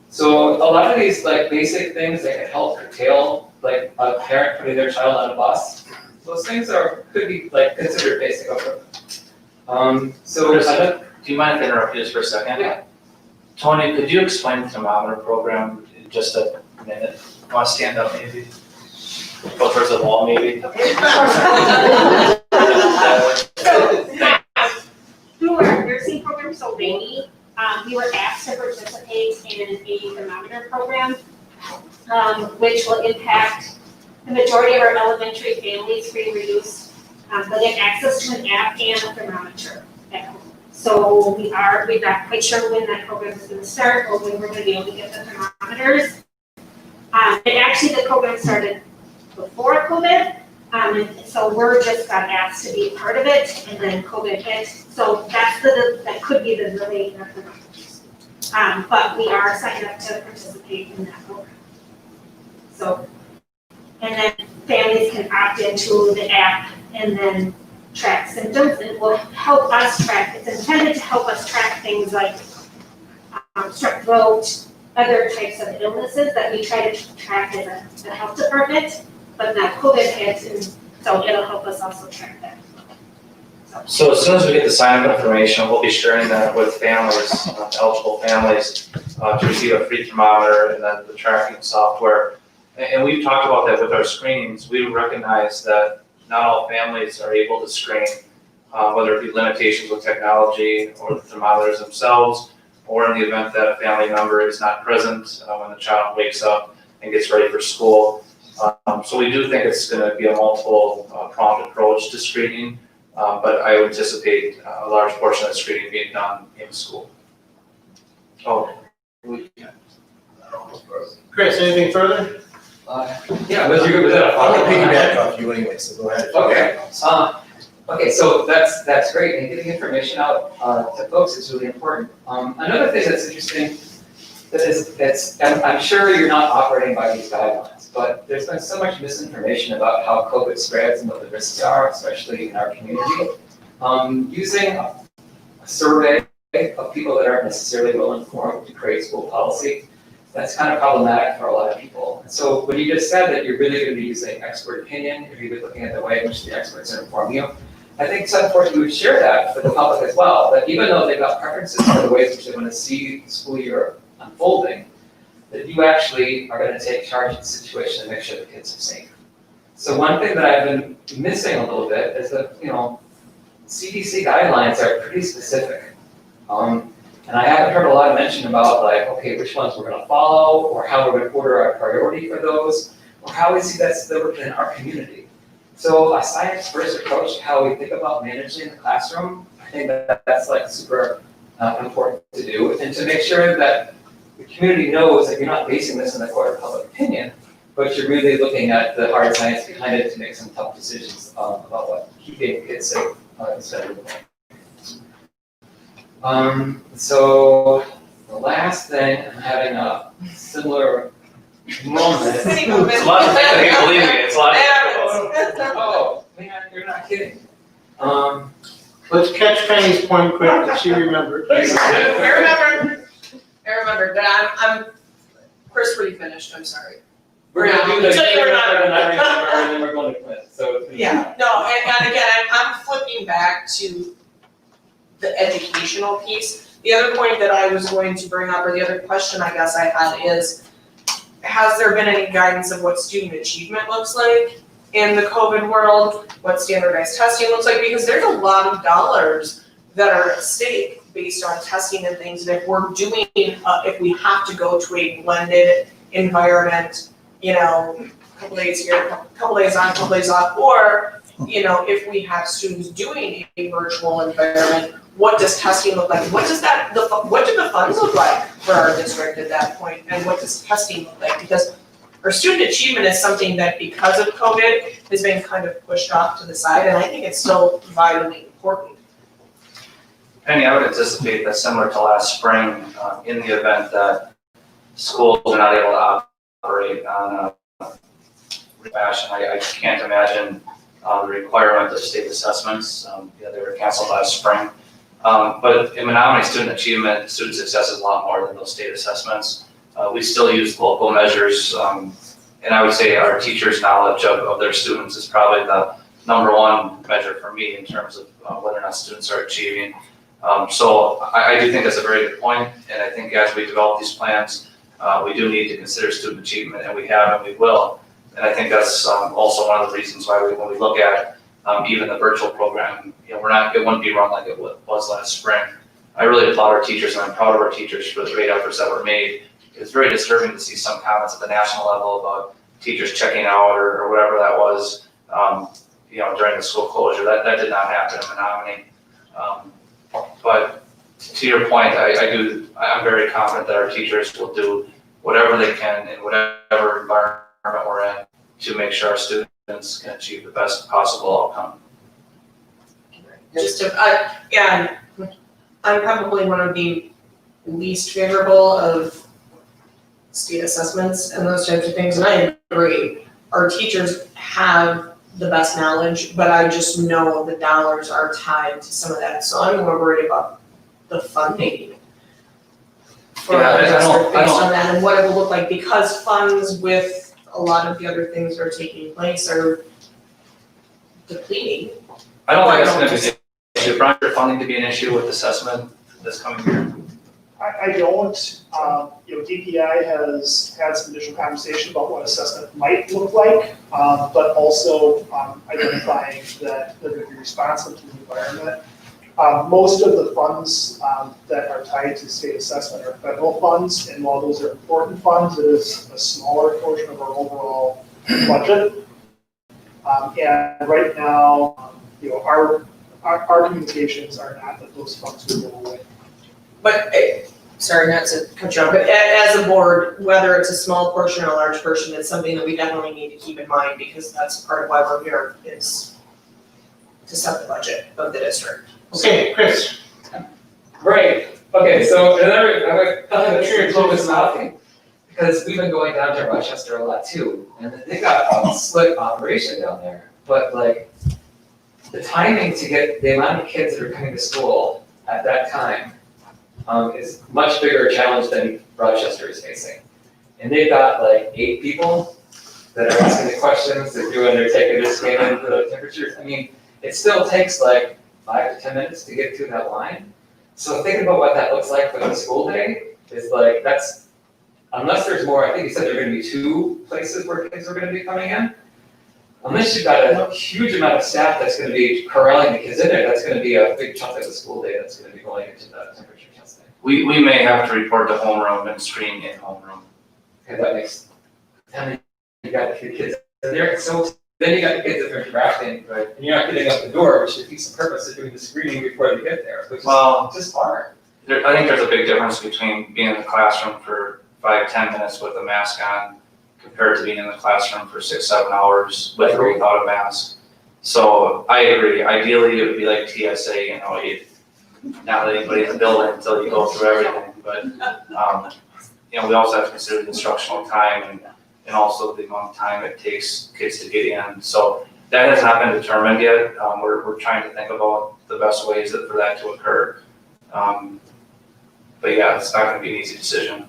So a lot of these basic things that can help curtail a parent putting their child on a bus, those things could be considered basic. So Chris, do you mind if I interrupt you just for a second? Yeah. Tony, could you explain the thermometer program in just a minute? Want to stand up maybe? Go towards the wall maybe? Through our nursing program, so Rainy, we were asked to participate in a thermometer program, which will impact the majority of our elementary families, free and reduced. They'll get access to an app and a thermometer at home. So we're not quite sure when that program is going to start or when we're going to be able to get the thermometers. The program started before COVID, and so we're just got asked to be a part of it, and then COVID hit. So that could be the delay in our thermometers. But we are signed up to participate in that program. So, and then families can opt into the app and then track symptoms, and it will help us track. It's intended to help us track things like strep throat, other types of illnesses that we try to track as a health department, but now COVID hits, and so it'll help us also track that. So as soon as we get the sign-up information, we'll be sharing that with families, eligible families, to receive a free thermometer and then the tracking software. And we've talked about that with our screenings. We recognize that not all families are able to screen, whether it be limitations with technology or the thermometers themselves, or in the event that a family member is not present when the child wakes up and gets ready for school. So we do think it's going to be a multiple pronged approach to screening, but I would anticipate a large portion of the screening being done in school. Oh, Chris, anything further? Yeah, was that a I'm gonna follow-up? piggyback off you anyway, so go ahead. Okay. Okay, so that's great, and getting information out to folks is really important. Another thing that's interesting and I'm sure you're not operating by these guidelines, but there's been so much misinformation about how COVID spreads and what the risks are, especially in our community. Using a survey of people that aren't necessarily well informed to create school policy, that's kind of problematic for a lot of people. And so when you just said that you're really going to be using expert opinion, you're really looking at the way in which the experts are informing you, I think it's important we would share that with the public as well, that even though they've got preferences for the ways in which they want to see the school year unfolding, that you actually are going to take charge of the situation and make sure the kids are safe. So one thing that I've been missing a little bit is that, CDC guidelines are pretty specific. And I haven't heard a lot of mention about okay, which ones we're going to follow, or how we're going to order our priority for those, or how we see that's delivered in our community. So a science-first approach to how we think about managing the classroom, I think that's super important to do, and to make sure that the community knows that you're not basing this on the court of public opinion, but you're really looking at the hard science behind it to make some tough decisions about what keeping kids safe instead of. So the last thing, I'm having a similar moment. City It's movement. a lot of things, believe me, it's a lot of It things. Oh, man, you're not kidding. Let's catch Penny's point quick, if she remembered. I remembered, but I'm, Chris, were you finished? I'm sorry. We're gonna do the. So you're not- And then we're going to Clint, so. it's gonna be- Yeah, no, and again, I'm flipping back to the educational piece. The other point that I was going to bring up, or the other question I guess I had is, has there been any guidance of what student achievement looks like in the COVID world? What standardized testing looks like? Because there's a lot of dollars that are at stake based on testing and things. And if we're doing, if we have to go to a blended environment, you know, a couple days here, a couple days on, a couple days off, or, you know, if we have students doing a virtual environment, what does testing look like? What does that, what do the funds look like for our district at that point? And what does testing look like? Because our student achievement is something that because of COVID has been kind of pushed off to the side, and I think it's still vitally important. Penny, I would anticipate that similar to last spring, in the event that schools are not able to operate on a fashion, I can't imagine the requirement of state assessments. They were canceled last spring. But in Menomonie, student achievement, student success is a lot more than those state assessments. We still use local measures, and I would say our teachers' knowledge of their students is probably the number one measure for me in terms of whether or not students are achieving. So I do think that's a very good point, and I think as we develop these plans, we do need to consider student achievement, and we have and we will. And I think that's also one of the reasons why when we look at even the virtual program, you know, it wouldn't be run like it was last spring. I really applaud our teachers, and I'm proud of our teachers for the great efforts that were made. It's very disturbing to see some comments at the national level about teachers checking out or whatever that was, you know, during the school closure. That did not happen in Menomonie. But to your point, I'm very confident that our teachers will do whatever they can in whatever environment we're in to make sure our students can achieve the best possible outcome. Just to, yeah, I'm probably one of the least favorable of state assessments and those types of things, and I agree. Our teachers have the best knowledge, but I just know the dollars are tied to some of that, so I'm more worried about the funding for Yeah, our I district don't- based on that and what it will look like, because funds with a lot of the other things that are taking place are depleting. I don't think that's gonna be an issue. Brian, you're funding to be an issue with assessment this coming year? I don't, you know, DPI has had some initial conversation about what assessment might look like, but also identifying that they're going to be responsive to the environment. Most of the funds that are tied to state assessment are federal funds, and while those are important funds, it is a smaller portion of our overall budget. And right now, you know, our communications are not that those funds will go away. But, sorry, not to cut you off, but as a board, whether it's a small portion or a large portion, it's something that we definitely need to keep in mind, because that's part of why we're here, is to set the budget of the district. Okay, Chris. Great, okay, so another, I'm gonna trigger close talking, because we've been going down to Rochester a lot too, and they got a slick operation down there, but like, the timing to get the amount of kids that are coming to school at that time is much bigger a challenge than Rochester is facing. And they've got like 8 people that are asking the questions, they're doing their taking their scanning for the temperatures. I mean, it still takes like 5 to 10 minutes to get to that line. So thinking about what that looks like for the school day is like, that's, unless there's more, I think you said there are gonna be 2 places where kids are gonna be coming in. Unless you've got a huge amount of staff that's gonna be corralling the kids in there, that's gonna be a big chunk of the school day that's gonna be going into the temperature testing. We may have to report to homeroom and screen in homeroom. Okay, that makes, then you got the kids in there, so then you got the kids that are interacting, right? And you're not getting up the door, which defeats the purpose of doing the screening before they get there, which is Well, just hard. I think there's a big difference between being in the classroom for 5-10 minutes with a mask on compared to being in the classroom for 6-7 hours with or without a mask. So I agree, ideally it would be like TSA, not let anybody in the building until you go through everything, but, we also have to consider the instructional time and also the amount of time it takes kids to get in. So that has not been determined yet. We're trying to think about the best ways for that to occur. But yeah, it's not gonna be an easy decision.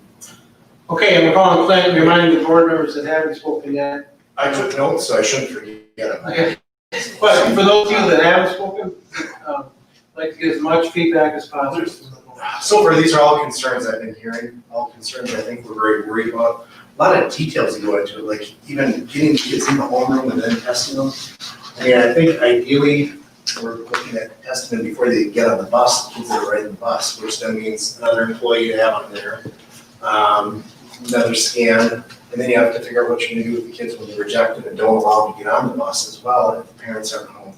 Okay, and we're calling Clint, reminding the board members that haven't spoken yet. I took notes, so I shouldn't forget it. Okay, but for those of you that haven't spoken, I'd like to get as much feedback as possible. So far, these are all concerns I've been hearing, all concerns I think we're very worried about. A lot of details that go into it, like even getting the kids in the homeroom and then testing them. I mean, I think ideally, we're looking at testing them before they get on the bus, the kids that are riding the bus, which then means another employee to have on there, another scan, and then you have to figure out what you're gonna do with the kids when they're rejected and don't allow them to get on the bus as well, if the parents aren't home.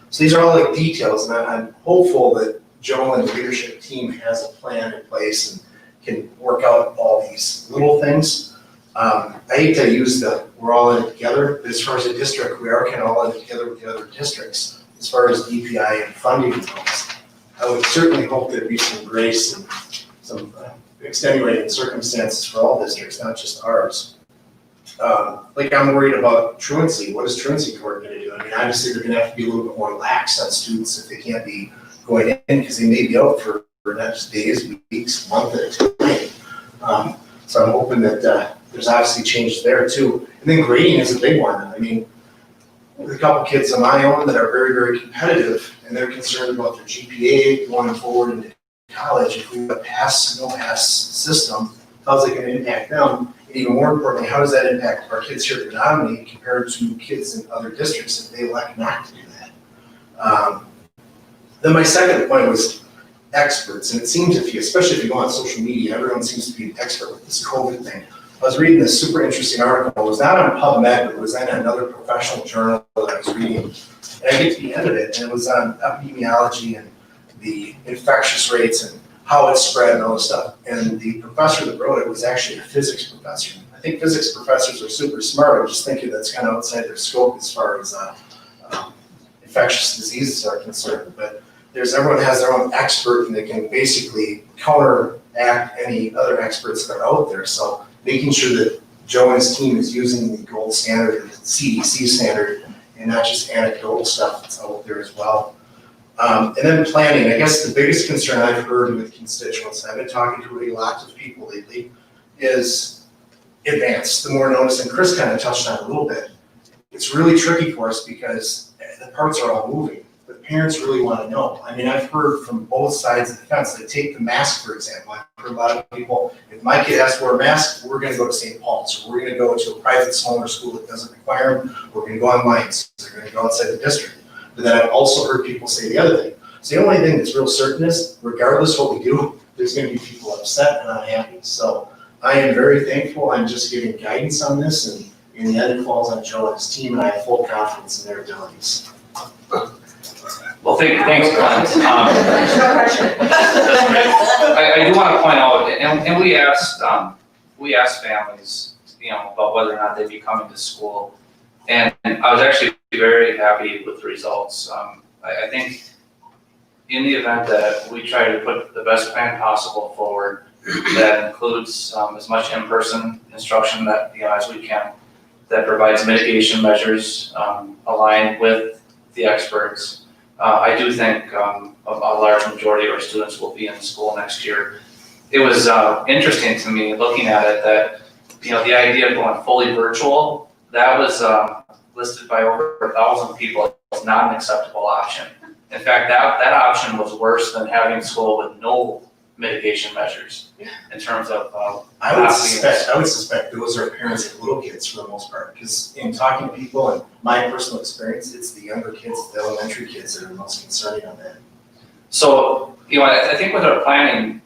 So these are all like details, and I'm hopeful that Joe and the leadership team has a plan in place and can work out all these little things. I hate to use we're all in it together, but as far as a district, we are kind of all in it together with the other districts. As far as DPI and funding goes, I would certainly hope there'd be some grace and some extenuating circumstances for all districts, not just ours. Like I'm worried about truancy. What is truancy court gonna do? I mean, obviously they're gonna have to be a little bit more lax on students if they can't be going in because they may be out for not just days, weeks, month at a time. So I'm hoping that there's obviously change there too. And then grading is a big one. I mean, there's a couple kids of my own that are very, very competitive and they're concerned about their GPA going forward into college. If we have a pass, no pass system, how's it gonna impact them? And even more importantly, how does that impact our kids here at Menomonie compared to kids in other districts if they elect not to do that? Then my second point was experts, and it seems especially if you go on social media, everyone seems to be an expert with this COVID thing. I was reading this super interesting article. It was not on PubMed, but it was in another professional journal that I was reading. And I get to the end of it, and it was on epidemiology and the infectious rates and how it's spread and all this stuff. And the professor that wrote it was actually a physics professor. I think physics professors are super smart. I'm just thinking that's kind of outside their scope as far as infectious diseases are concerned. But everyone has their own expert and they can basically counteract any other experts that are out there. So making sure that Joe and his team is using the gold standard, the CDC standard, and not just anecdotal stuff that's out there as well. And then planning. I guess the biggest concern I've heard with constituents, and I've been talking to a lot of people lately, is advance, the more notice, and Chris kind of touched on it a little bit. It's really tricky for us because the parts are all moving. But parents really want to know. I mean, I've heard from both sides of the fence. Like take the mask, for example. I've heard a lot of people, if my kid has to wear a mask, we're going to go to St. Paul's, or we're going to go to a private smaller school that doesn't require them, we're going to go online, so they're going to go outside the district. But then I've also heard people say the other thing. So the only thing that's real certain is, regardless what we do, there's going to be people upset and unhappy. So I am very thankful. I'm just giving guidance on this, and in the end, it falls on Joe and his team, and I have full confidence in their abilities. Well, thanks, Clint. I do want to point out, and we asked families, about whether or not they'd be coming to school. And I was actually very happy with the results. I think in the event that we try to put the best plan possible forward, that includes as much in-person instruction that, as we can, that provides mitigation measures aligned with the experts. I do think a large majority of our students will be in school next year. It was interesting to me looking at it that, the idea of going fully virtual, that was listed by over 1,000 people as not an acceptable option. In fact, that option was worse than having school with no mitigation measures in terms of. I would suspect those are parents of little kids for the most part, because in talking to people and my personal experience, it's the younger kids, the elementary kids that are most concerning on that. So, I think with our planning,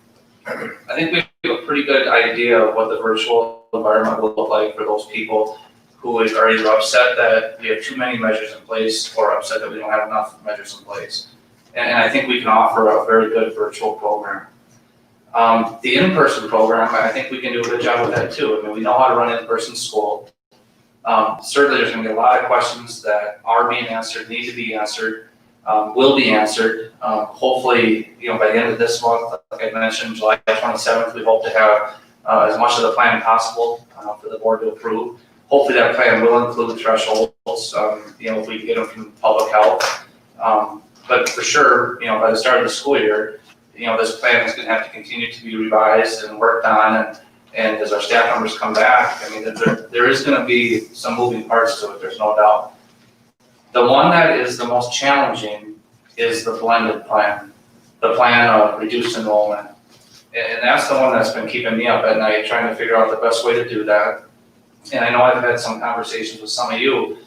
I think we have a pretty good idea of what the virtual environment will look like for those people who are either upset that we have too many measures in place or upset that we don't have enough measures in place. And I think we can offer a very good virtual program. The in-person program, I think we can do a good job with that too. I mean, we know how to run in-person school. Certainly, there's gonna be a lot of questions that are being answered, need to be answered, will be answered. Hopefully, by the end of this month, like I mentioned, July 27th, we hope to have as much of the plan possible for the board to approve. Hopefully, that plan will include thresholds, if we get them from public health. But for sure, by the start of the school year, this plan is gonna have to continue to be revised and worked on, and as our staff members come back, I mean, there is gonna be some moving parts to it, there's no doubt. The one that is the most challenging is the blended plan, the plan of reduced enrollment. And that's the one that's been keeping me up at night, trying to figure out the best way to do that. And I know I've had some conversations with some of you.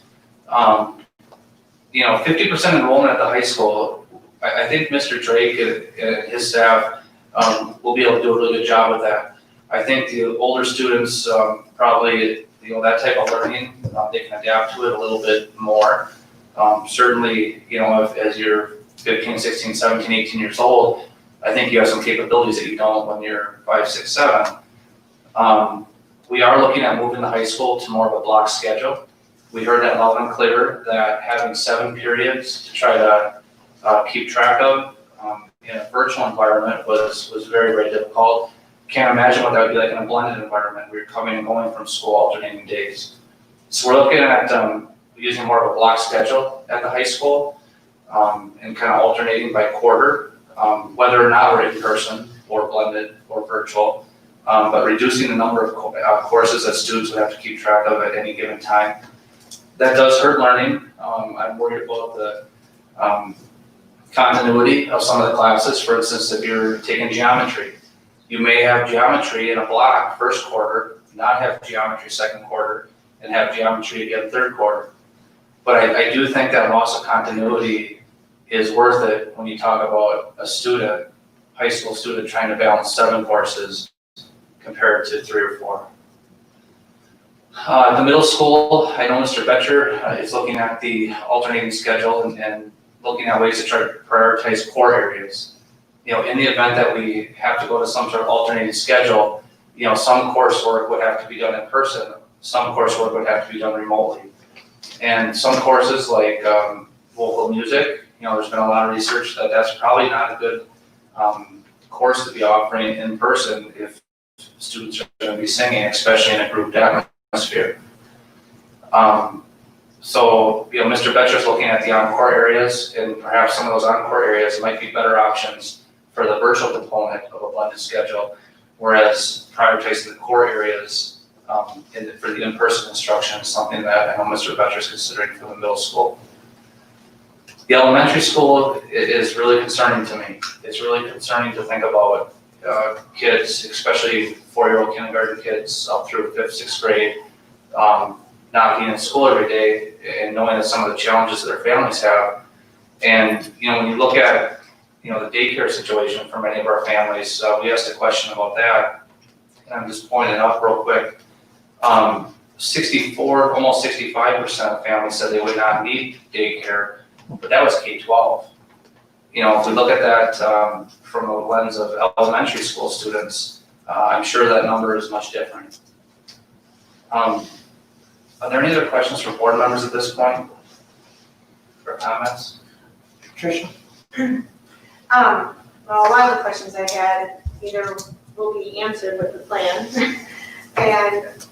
50% enrollment at the high school, I think Mr. Drake and his staff will be able to do a really good job with that. I think the older students probably, that type of learning, they can adapt to it a little bit more. Certainly, as you're 15, 16, 17, 18 years old, I think you have some capabilities that you don't when you're 5, 6, 7. We are looking at moving the high school to more of a block schedule. We heard that loud and clear, that having 7 periods to try to keep track of in a virtual environment was very, very difficult. Can't imagine what that would be like in a blended environment where you're coming and going from school alternating days. So we're looking at using more of a block schedule at the high school and kind of alternating by quarter, whether or not we're in person or blended or virtual, but reducing the number of courses that students would have to keep track of at any given time. That does hurt learning. I'm worried about the continuity of some of the classes. For instance, if you're taking geometry, you may have geometry in a block first quarter, not have geometry second quarter, and have geometry again third quarter. But I do think that loss of continuity is worth it when you talk about a student, high school student, trying to balance 7 courses compared to 3 or 4. The middle school, I know Mr. Betcher is looking at the alternating schedule and looking at ways to try to prioritize core areas. In the event that we have to go to some sort of alternating schedule, some coursework would have to be done in person, some coursework would have to be done remotely. And some courses like vocal music, there's been a lot of research that that's probably not a good course to be offering in person if students are going to be singing, especially in a group atmosphere. So, Mr. Betcher's looking at the encore areas, and perhaps some of those encore areas might be better options for the virtual component of a blended schedule, whereas prioritizing the core areas for the in-person instruction is something that I know Mr. Betcher's considering for the middle school. The elementary school is really concerning to me. It's really concerning to think about kids, especially 4-year-old kindergarten kids up through 5th, 6th grade, not being in school every day and knowing that some of the challenges that their families have. And, when you look at, the daycare situation for many of our families, we asked a question about that. And I'm just pointing it out real quick. 64, almost 65% of families said they would not need daycare, but that was K-12. If we look at that from the lens of elementary school students, I'm sure that number is much different. Are there any other questions from board members at this point? Or comments? Tricia? Well, a lot of the questions I had either will be answered with the plan and,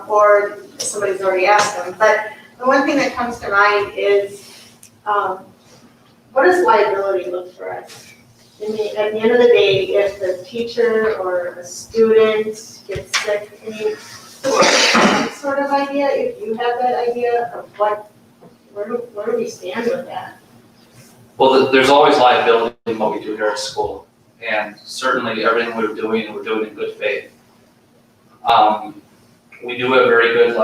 or somebody's already asked them. But the one thing that comes to mind is, what does liability look for us? At the end of the day, if the teacher or a student gets sick, some sort of idea, if you have that idea of where do we stand with that? Well, there's always liability in what we do here at school, and certainly everything we're doing in good faith. We do have very good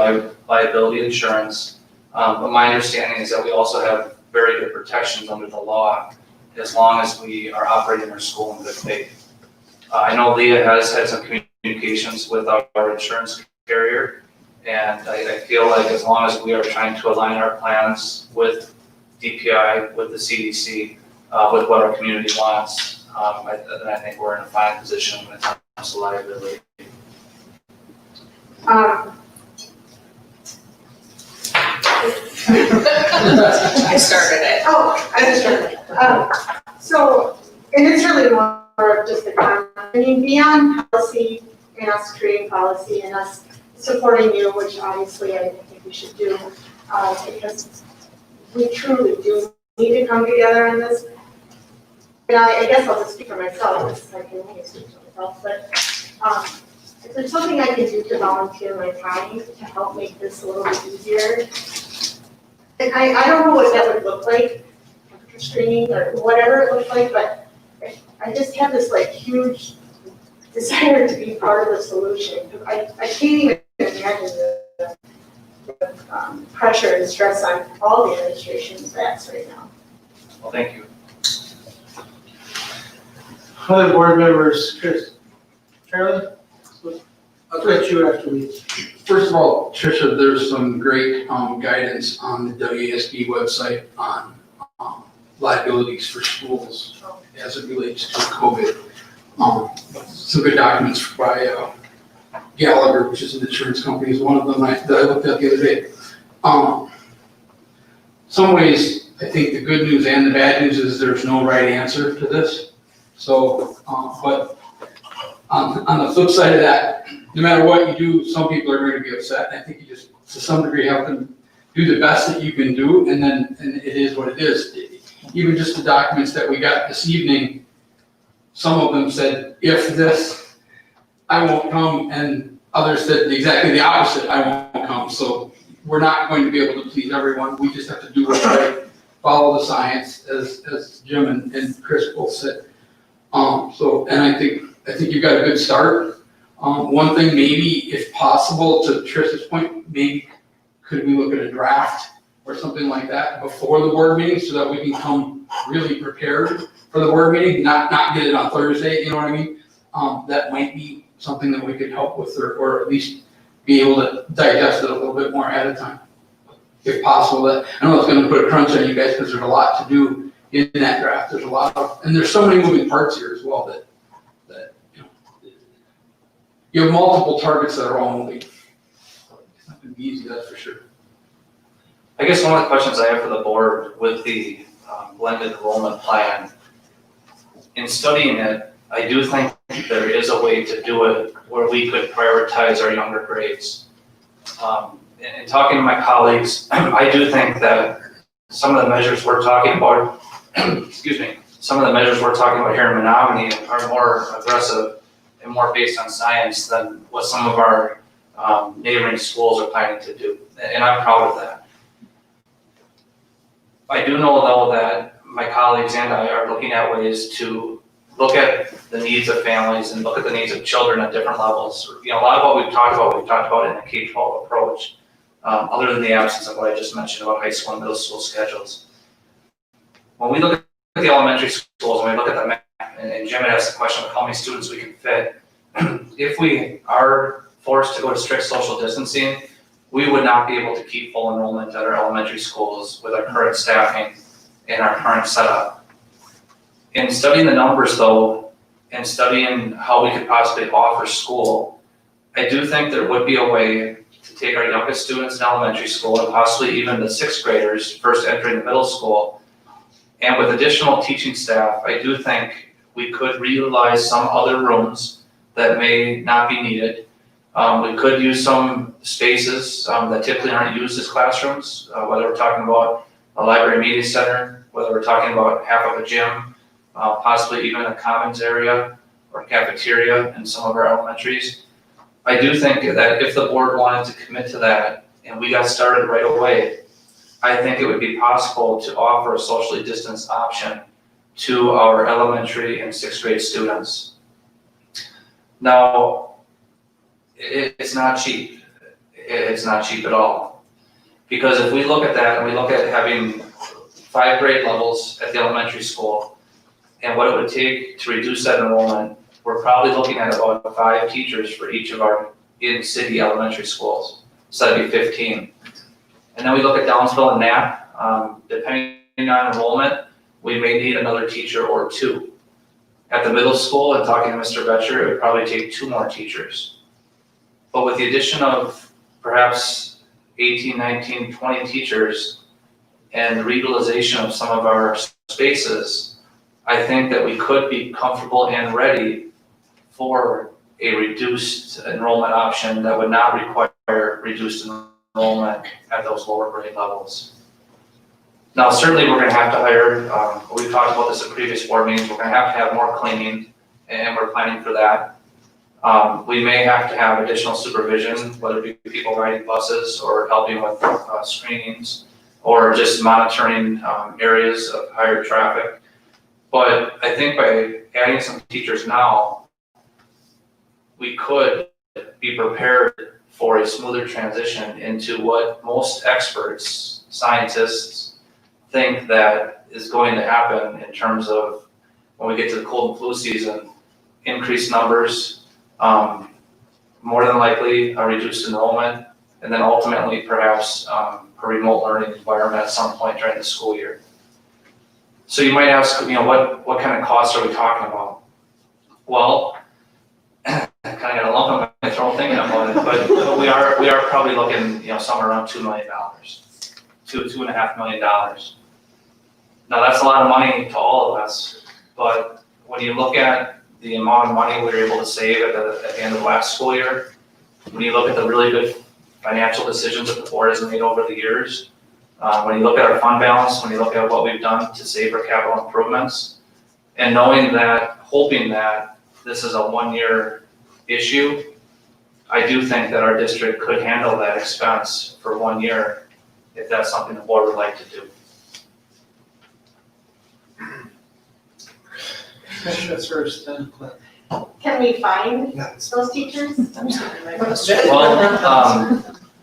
liability insurance, but my understanding is that we also have very good protections under the law as long as we are operating our school in good faith. I know Leah has had some communications with our insurance carrier, and I feel like as long as we are trying to align our plans with DPI, with the CDC, with what our community wants, then I think we're in a fine position when it comes to liability. I started it. Oh, I understand. So, and it's really more of just a comment. I mean, beyond policy and us creating policy and us supporting you, which obviously I think we should do, because we truly do need to come together on this. And I guess I'll just speak for myself, because I can only speak for myself, but if there's something I can do to volunteer my time to help make this a little bit easier, and I don't know what that would look like, screening or whatever it looks like, but I just have this like huge desire to be part of the solution. I can't even imagine the pressure and stress on all the administration's backs right now. Well, thank you. Other board members, Chris, Charlie? I'll let you after we. First of all, Tricia, there's some great guidance on the WASB website on liabilities for schools as it relates to COVID. Some good documents by Gallagher, which is an insurance company, is one of them that I looked at the other day. Some ways, I think the good news and the bad news is there's no right answer to this. So, but on the flip side of that, no matter what you do, some people are going to be upset. And I think you just, to some degree, have to do the best that you can do, and it is what it is. Even just the documents that we got this evening, some of them said, if this, I won't come, and others said exactly the opposite, I won't come. So we're not going to be able to please everyone. We just have to do what's right, follow the science, as Jim and Chris both said. And I think you've got a good start. One thing, maybe if possible, to Trish's point, maybe could we look at a draft or something like that before the board meeting so that we can come really prepared for the board meeting, not get it on Thursday, you know what I mean? That might be something that we could help with, or at least be able to digest it a little bit more ahead of time, if possible. That I know it's going to put a crunch on you guys because there's a lot to do in that draft. There's a lot of, and there's so many moving parts here as well that you know, you have multiple targets that are all moving. It's not going to be easy, that's for sure. I guess one of the questions I have for the board with the blended enrollment plan, in studying it, I do think there is a way to do it where we could prioritize our younger grades. In talking to my colleagues, I do think that some of the measures we're talking about, excuse me, some of the measures we're talking about here in Menomonie are more aggressive and more based on science than what some of our neighboring schools are planning to do, and I'm proud of that. I do know though that my colleagues and I are looking at ways to look at the needs of families and look at the needs of children at different levels. You know, a lot of what we've talked about in the K-12 approach, other than the absence of what I just mentioned about high school and middle school schedules. When we look at the elementary schools, when we look at the map, and Jim had asked the question of how many students we can fit, if we are forced to go to strict social distancing, we would not be able to keep full enrollment at our elementary schools with our current staffing and our current setup. In studying the numbers though, and studying how we could possibly offer school, I do think there would be a way to take our youngest students in elementary school and possibly even the sixth graders first entering the middle school. And with additional teaching staff, I do think we could reutilize some other rooms that may not be needed. We could use some spaces that typically aren't used as classrooms, whether we're talking about a library media center, whether we're talking about half of a gym, possibly even a commons area or cafeteria in some of our elementaries. I do think that if the board wanted to commit to that and we got started right away, I think it would be possible to offer a socially distanced option to our elementary and sixth grade students. Now, it's not cheap. It's not cheap at all. Because if we look at that and we look at having 5 grade levels at the elementary school and what it would take to reduce that enrollment, we're probably looking at about 5 teachers for each of our in-city elementary schools. So that'd be 15. And then we look at Downsville and Knapp. Depending on enrollment, we may need another teacher or 2 At the middle school, and talking to Mr. Betcher, it would probably take 2 more teachers. But with the addition of perhaps 18, 19, 20 teachers and the reutilization of some of our spaces, I think that we could be comfortable and ready for a reduced enrollment option that would not require reduced enrollment at those lower grade levels. Now, certainly we're gonna have to hire, we've talked about this at previous board meetings, we're gonna have more cleaning, and we're planning for that. We may have to have additional supervision, whether it be people riding buses or helping with screenings, or just monitoring areas of higher traffic. But I think by adding some teachers now, we could be prepared for a smoother transition into what most experts, scientists, think that is going to happen in terms of when we get to the cold and flu season, increased numbers, more than likely a reduced enrollment, and then ultimately perhaps a remote learning environment at some point during the school year. So you might ask, what kind of costs are we talking about? Well, I kind of got a lump in my throat thinking about it, but we are probably looking, somewhere around $2 million, $2.5 million. Now that's a lot of money to all of us, but when you look at the amount of money we were able to save at the end of last school year, when you look at the really good financial decisions that the board has made over the years, when you look at our fund balance, when you look at what we've done to save for capital improvements, and knowing that, hoping that this is a 1-year issue, I do think that our district could handle that expense for 1 year if that's something the board would like to do. Commissioners first, then Clint. Can we find those teachers? Well,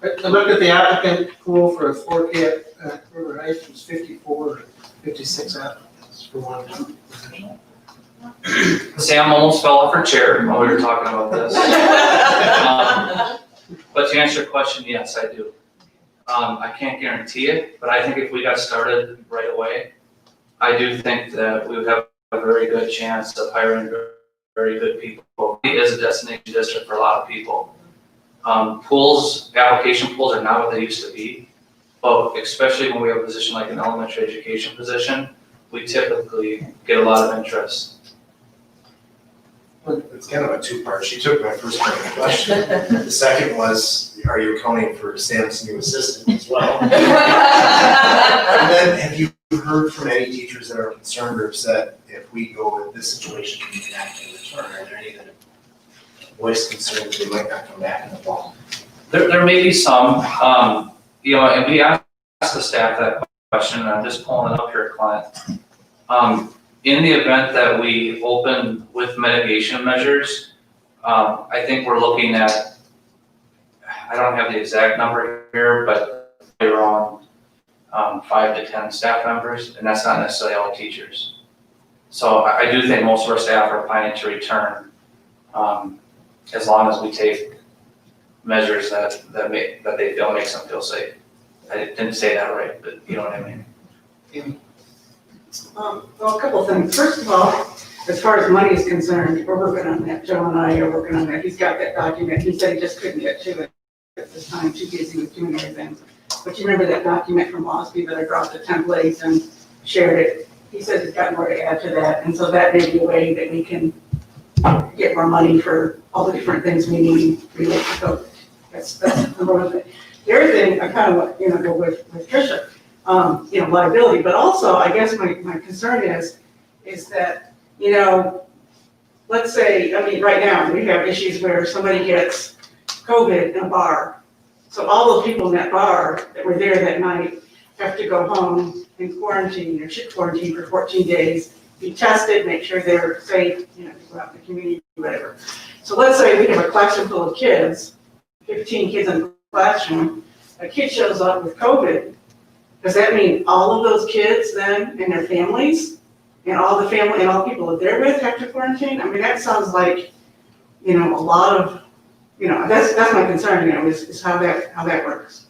I looked at the applicant pool for a 4K at River Heights, it was 54, 56 applicants for one position. Sam almost fell off her chair while we were talking about this. But to answer your question, yes, I do. I can't guarantee it, but I think if we got started right away, I do think that we would have a very good chance of hiring very good people. It is a destination district for a lot of people. Application pools are not what they used to be, but especially when we have a position like an elementary education position, we typically get a lot of interest. It's kind of a 2-part. She took my first part of the question. The second was, are you accounting for Sam's new assistant as well? And then, have you heard from any teachers that are concerned or upset if we go with this situation and we're not going to return? Are there any that have voiced concern that they might not come back in the fall? There may be some, and we asked the staff that question, and I'm just pulling it up here, Clint. In the event that we open with mitigation measures, I think we're looking at, I don't have the exact number here, but around 5 to 10 staff members, and that's not necessarily all teachers. So I do think most of our staff are planning to return, as long as we take measures that they feel makes them feel safe. I didn't say that right, but you know what I mean. Well, a couple of things. First of all, as far as money is concerned, we're working on that. Joe and I are working on that. He's got that document. He said he just couldn't get to it at this time, too busy with doing everything. But you remember that document from OSB that I brought the templates and shared it? He said he's got more to add to that, and so that may be a way that we can get more money for all the different things we need related to COVID. That's number one thing. The other thing, I kind of want, go with Tricia. Liability, but also I guess my concern is that, let's say, right now we have issues where somebody gets COVID in a bar. So all those people in that bar that were there that night have to go home and quarantine or should quarantine for 14 days, be tested, make sure they're safe, to go out in the community, whatever. So let's say we have a classroom full of kids, 15 kids in the classroom, a kid shows up with COVID. Does that mean all of those kids then and their families and all the family and all people that they're with have to quarantine? That sounds like, a lot of, that's my concern, is how that works.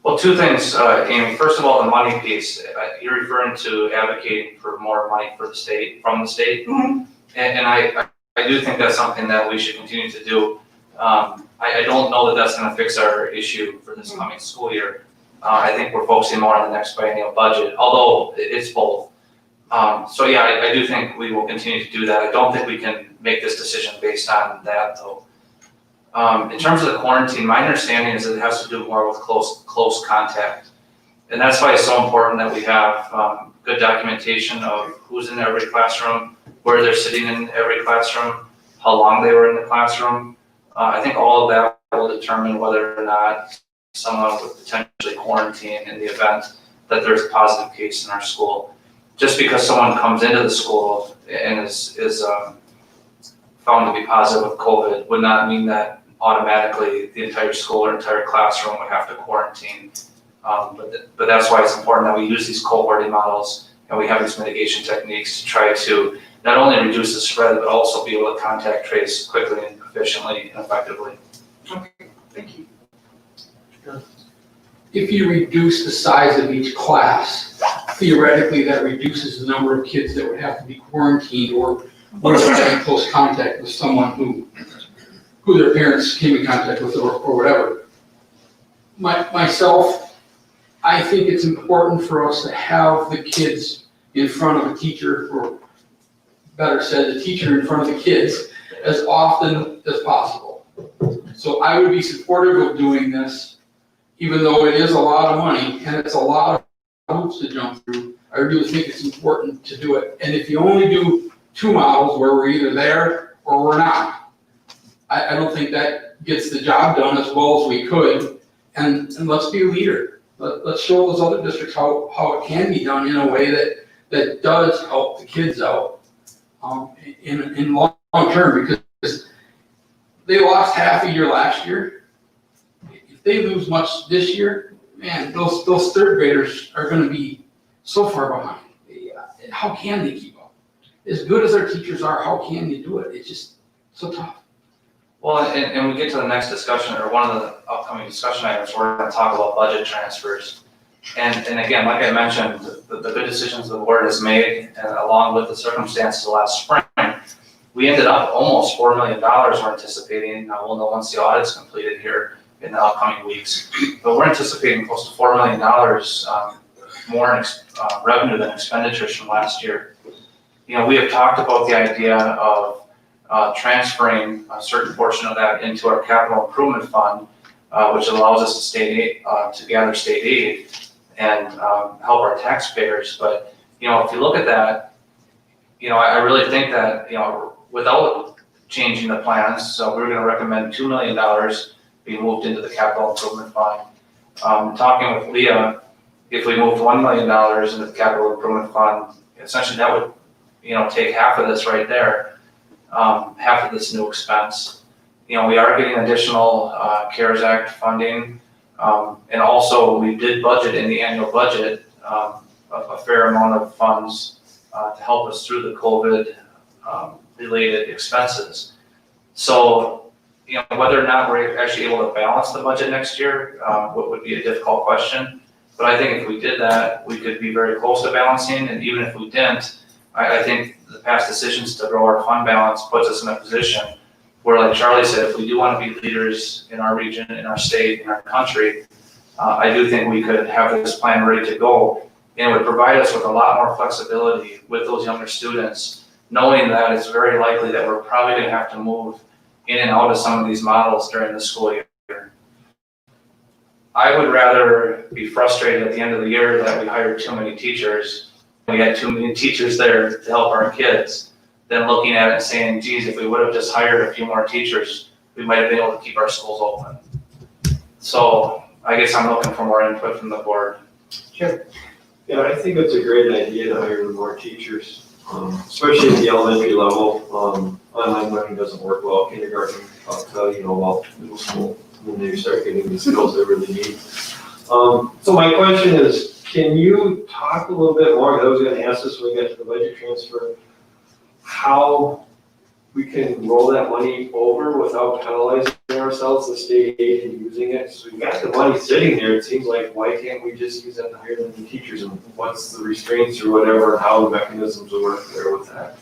Well, 2 things, Amy. First of all, the money piece. You're referring to advocating for more money for the state, from the state. Mm-hmm. And I do think that's something that we should continue to do. I don't know that that's gonna fix our issue for this coming school year. I think we're focusing more on the next biennial budget, although it's both. So yeah, I do think we will continue to do that. I don't think we can make this decision based on that though. In terms of the quarantine, my understanding is that it has to do more with close contact. And that's why it's so important that we have good documentation of who's in every classroom, where they're sitting in every classroom, how long they were in the classroom. I think all of that will determine whether or not someone would potentially quarantine in the event that there's a positive case in our school. Just because someone comes into the school and is found to be positive with COVID would not mean that automatically the entire school or entire classroom would have to quarantine. But that's why it's important that we use these cohorting models and we have these mitigation techniques to try to not only reduce the spread, but also be able to contact trace quickly and efficiently and effectively. Okay, thank you. If you reduce the size of each class, theoretically, that reduces the number of kids that would have to be quarantined or would have in close contact with someone who their parents came in contact with or whatever. Myself, I think it's important for us to have the kids in front of a teacher, or better said, the teacher in front of the kids as often as possible. So I would be supportive of doing this, even though it is a lot of money and it's a lot of hoops to jump through. I really think it's important to do it. And if you only do 2 models where we're either there or we're not, I don't think that gets the job done as well as we could. And let's be a leader. Let's show those other districts how it can be done in a way that does help the kids out in long term, because they lost half a year last year. If they lose much this year, man, those third graders are gonna be so far behind. How can they keep up? As good as our teachers are, how can you do it? It's just so tough. Well, and we get to the next discussion, or one of the upcoming discussion items, we're gonna talk about budget transfers. And again, like I mentioned, the good decisions the board has made, and along with the circumstances last spring, we ended up almost $4 million we're anticipating. Now we'll know once the audit's completed here in the upcoming weeks. But we're anticipating close to $4 million more in revenue than expenditures from last year. You know, we have talked about the idea of transferring a certain portion of that into our capital improvement fund, which allows us to gather state aid and help our taxpayers. But, you know, if you look at that, you know, I really think that, you know, without changing the plans, so we're gonna recommend $2 million be moved into the capital improvement fund. Talking with Leah, if we moved $1 million into the capital improvement fund, essentially that would, you know, take half of this right there, half of this new expense. You know, we are getting additional CARES Act funding, and also we did budget in the annual budget a fair amount of funds to help us through the COVID related expenses. So, you know, whether or not we're actually able to balance the budget next year would be a difficult question. But I think if we did that, we could be very close to balancing, and even if we didn't, I think the past decisions to grow our fund balance puts us in a position where, like Charlie said, if we do want to be leaders in our region, in our state, in our country, I do think we could have this plan ready to go, and it would provide us with a lot more flexibility with those younger students, knowing that it's very likely that we're probably going to have to move in and out of some of these models during the school year. I would rather be frustrated at the end of the year that we hired too many teachers, we had too many teachers there to help our kids, than looking at it and saying, geez, if we would have just hired a few more teachers, we might have been able to keep our schools open. So I guess I'm looking for more input from the board. Sure. Yeah, I think it's a great idea to hire more teachers, especially at the elementary level. Online learning doesn't work well. Kindergarten, I'll tell you about middle school when they start getting the skills they really need. So my question is, can you talk a little bit more, because I was going to ask this when we get to the budget transfer, how we can roll that money over without penalizing ourselves, the state aid, and using it? So we've got the money sitting there, it seems like, why can't we just use that to hire the new teachers, and what's the restraints or whatever, and how the mechanisms will work there with that?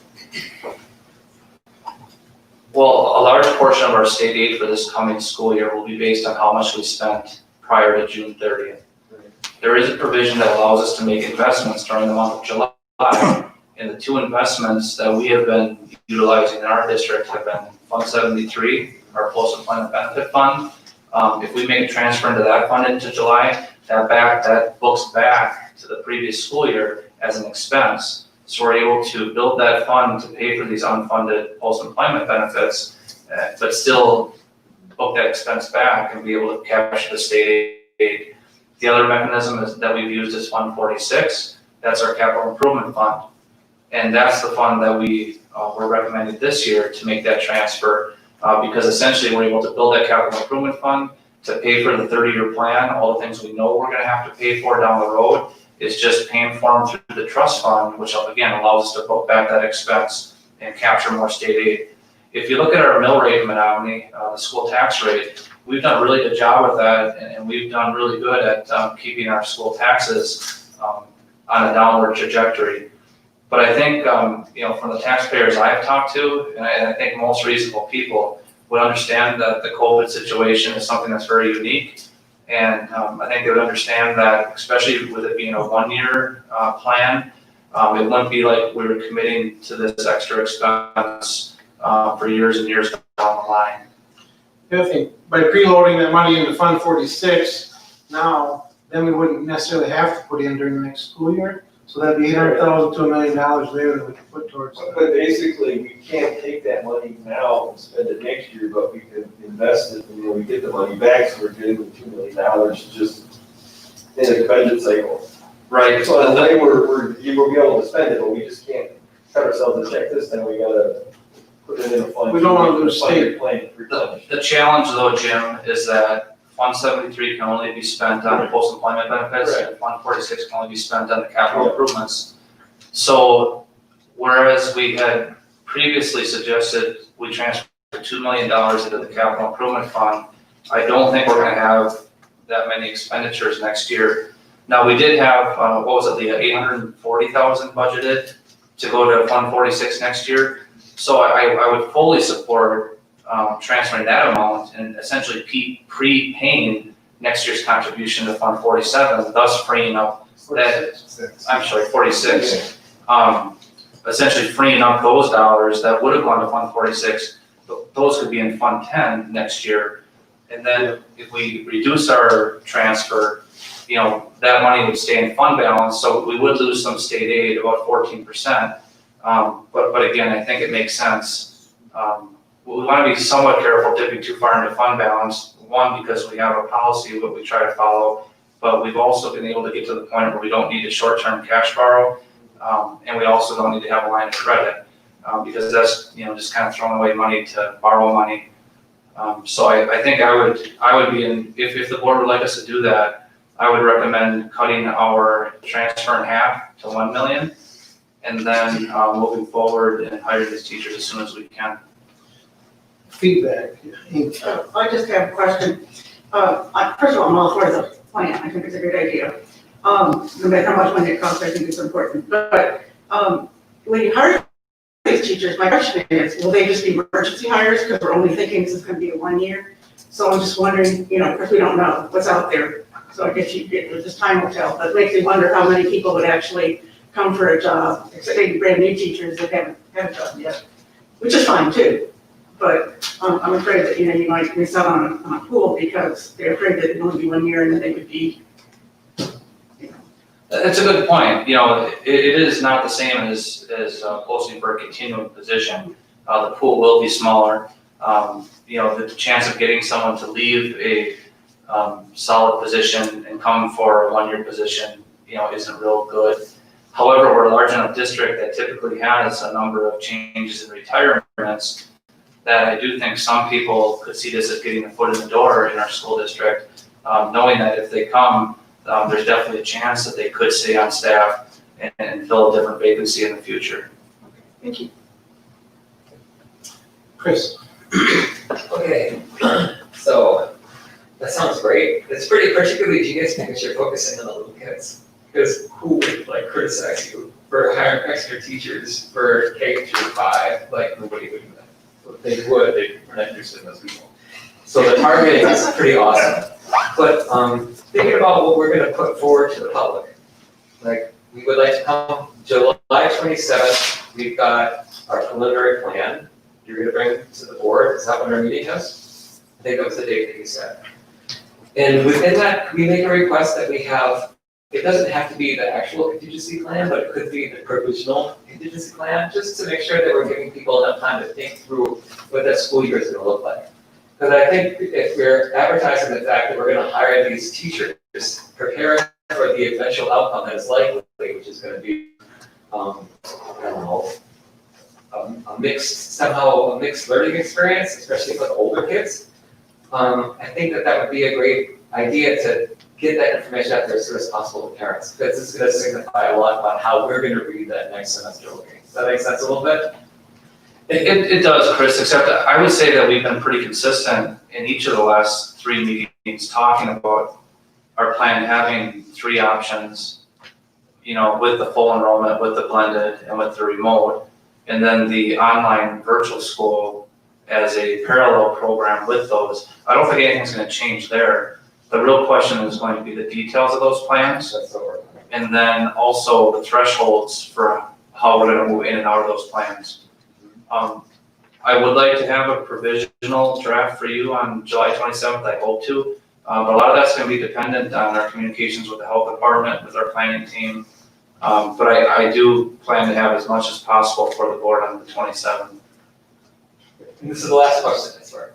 large portion of our state aid for this coming school year will be based on how much we spent prior to June 30th. There is a provision that allows us to make investments during the month of July, and the two investments that we have been utilizing in our district have been Fund 73, our post-employment benefit fund. If we make a transfer into that fund into July, that books back to the previous school year as an expense. So we're able to build that fund to pay for these unfunded post-employment benefits, but still book that expense back and be able to capture the state aid. The other mechanism that we've used is Fund 46. That's our capital improvement fund. And that's the fund that we were recommended this year to make that transfer, because essentially we're able to build that capital improvement fund to pay for the 30-year plan, all the things we know we're gonna have to pay for down the road. It's just paying for them through the trust fund, which again allows us to book back that expense and capture more state aid. If you look at our mill rate in Menomonie, the school tax rate, we've done a really good job with that, and we've done really good at keeping our school taxes on a downward trajectory. But I think, from the taxpayers I've talked to, and I think most reasonable people would understand that the COVID situation is something that's very unique. And I think they would understand that, especially with it being a one-year plan, it wouldn't be like we were committing to this extra expense for years and years down the line. The other thing, by preloading that money into Fund 46 now, then we wouldn't necessarily have to put in during the next school year. So that'd be $800,000 to $1 million there that we could put towards that. But basically, we can't take that money now and spend it next year, but we can invest it, and when we get the money back, so we're getting the $2 million just in a budget cycle. Right. So in a way, we'll be able to spend it, but we just can't cut ourselves a check this time, we gotta put it in a fund. We don't want to lose state. Plan, replenish. The challenge though, Jim, is that Fund 73 can only be spent on post-employment benefits, and Fund 46 can only be spent on the capital improvements. So whereas we had previously suggested we transfer $2 million into the capital improvement fund, I don't think we're gonna have that many expenditures next year. Now, we did have, the $840,000 budgeted to go to Fund 46 next year. So I would fully support transferring that amount and essentially prepaying next year's contribution to Fund 47, thus freeing up that, 46. Essentially freeing up those dollars that would have gone to Fund 46, those could be in Fund 10 next year. And then if we reduce our transfer, that money would stay in fund balance, so we would lose some state aid, about 14%. But again, I think it makes sense. We want to be somewhat careful dipping too far into fund balance. One, because we have a policy that we try to follow, but we've also been able to get to the point where we don't need a short-term cash borrow, and we also don't need to have a line of credit, because that's just kind of throwing away money to borrow money. So I think I would be in, if the board would like us to do that, I would recommend cutting our transfer in half to 1 million, and then moving forward and hiring these teachers as soon as we can. Feedback. I just have a question. First of all, I'm all for the plan. I think it's a good idea. No matter how much money it costs, I think it's important. But when you hire these teachers, my question is, will they just be emergency hires because we're only thinking this is going to be a 1 year? So I'm just wondering, because we don't know what's out there. So I guess this time will tell. But it makes me wonder how many people would actually come for a job, except maybe brand new teachers that haven't had a job yet, which is fine too. But I'm afraid that, you might miss out on a pool because they're afraid that it'll only be 1 year and then they would be, That's a good point. It is not the same as posting for a continuing position. The pool will be smaller. The chance of getting someone to leave a solid position and come for a 1 year position, isn't real good. However, we're a large enough district that typically has a number of changes in retirements that I do think some people could see this as getting a foot in the door in our school district, knowing that if they come, there's definitely a chance that they could stay on staff and fill a different vacancy in the future. thank you. Chris. Okay, so that sounds great. It's pretty, particularly if you guys think that you're focusing on the little kids, because who would criticize you for hiring extra teachers for K through 5? Nobody would do that. if they would, we're not interested in those people. So the targeting is pretty awesome. But thinking about what we're gonna put forward to the public, like, we would like to come July 27th, we've got our preliminary plan, you're gonna bring to the board, is that when our meeting is? I think that was the date that you said. And within that, we make a request that we have, it doesn't have to be the actual contingency plan, but it could be the provisional contingency plan, just to make sure that we're giving people enough time to think through what that school year is gonna look like. Because I think if we're advertising the fact that we're gonna hire these teachers, preparing for the eventual outcome that is likely, which is gonna be, I don't know, a mixed learning experience, especially for the older kids. I think that would be a great idea to get that information out there as soon as possible to parents, because this is gonna signify a lot about how we're gonna read that next semester looking. Does that make sense a little bit? It does, Chris, except I would say that we've been pretty consistent in each of the last 3 meetings talking about our plan having 3 options, you know, with the full enrollment, with the blended, and with the remote, and then the online virtual school as a parallel program with those. I don't think anything's gonna change there. The real question is going to be the details of those plans, and then also the thresholds for how we're gonna move in and out of those plans. I would like to have a provisional draft for you on July 27th, I hope to. But a lot of that's gonna be dependent on our communications with the health department, with our planning team. But I do plan to have as much as possible for the board on the 27th. And this is the last question, I swear.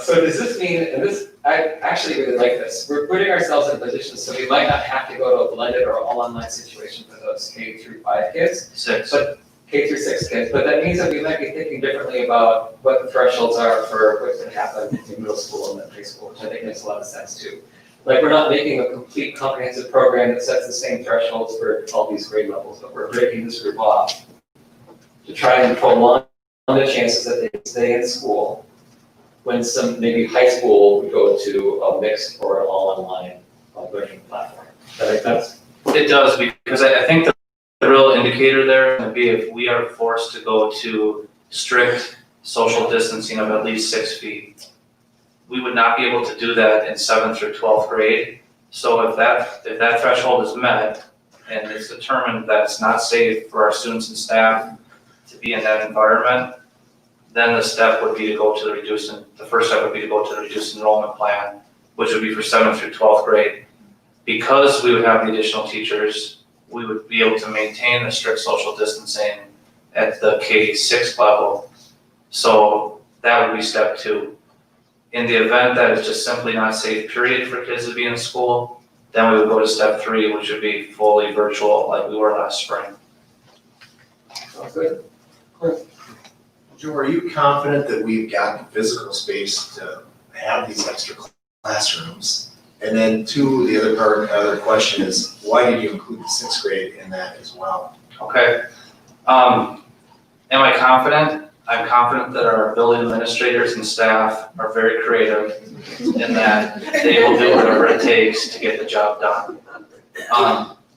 So does this mean, and this, I actually really like this, we're putting ourselves in a position so we might not have to go to a blended or all online situation for those K-5 kids. 6. But K-6 kids, but that means that we might be thinking differently about what the thresholds are for what's gonna happen in middle school and then preschool, which I think makes a lot of sense too. Like, we're not making a complete comprehensive program that sets the same thresholds for all these grade levels, but we're breaking this group off to try and prolong the chances that they stay in school when some, maybe high school would go to a mixed or all online learning platform. Does that make sense? It does, because I think the real indicator there is going to be if we are forced to go to strict social distancing of at least 6 feet. We would not be able to do that in 7th or 12th grade. So if that threshold is met and it's determined that it's not safe for our students and staff to be in that environment, then the step would be to go to the first step would be to go to the reduced enrollment plan, which would be for 7th through 12th grade. Because we would have the additional teachers, we would be able to maintain the strict social distancing at the K-6 level. So that would be step 2. In the event that it's just simply not safe, period, for kids to be in school, then we would go to step 3, which would be fully virtual like we were last spring. Sounds good. Joe, are you confident that we've got the physical space to have these extra classrooms? And then 2, the other question is, why did you include the 6th grade in that as well? Okay. Am I confident? I'm confident that our building administrators and staff are very creative in that they will do whatever it takes to get the job done.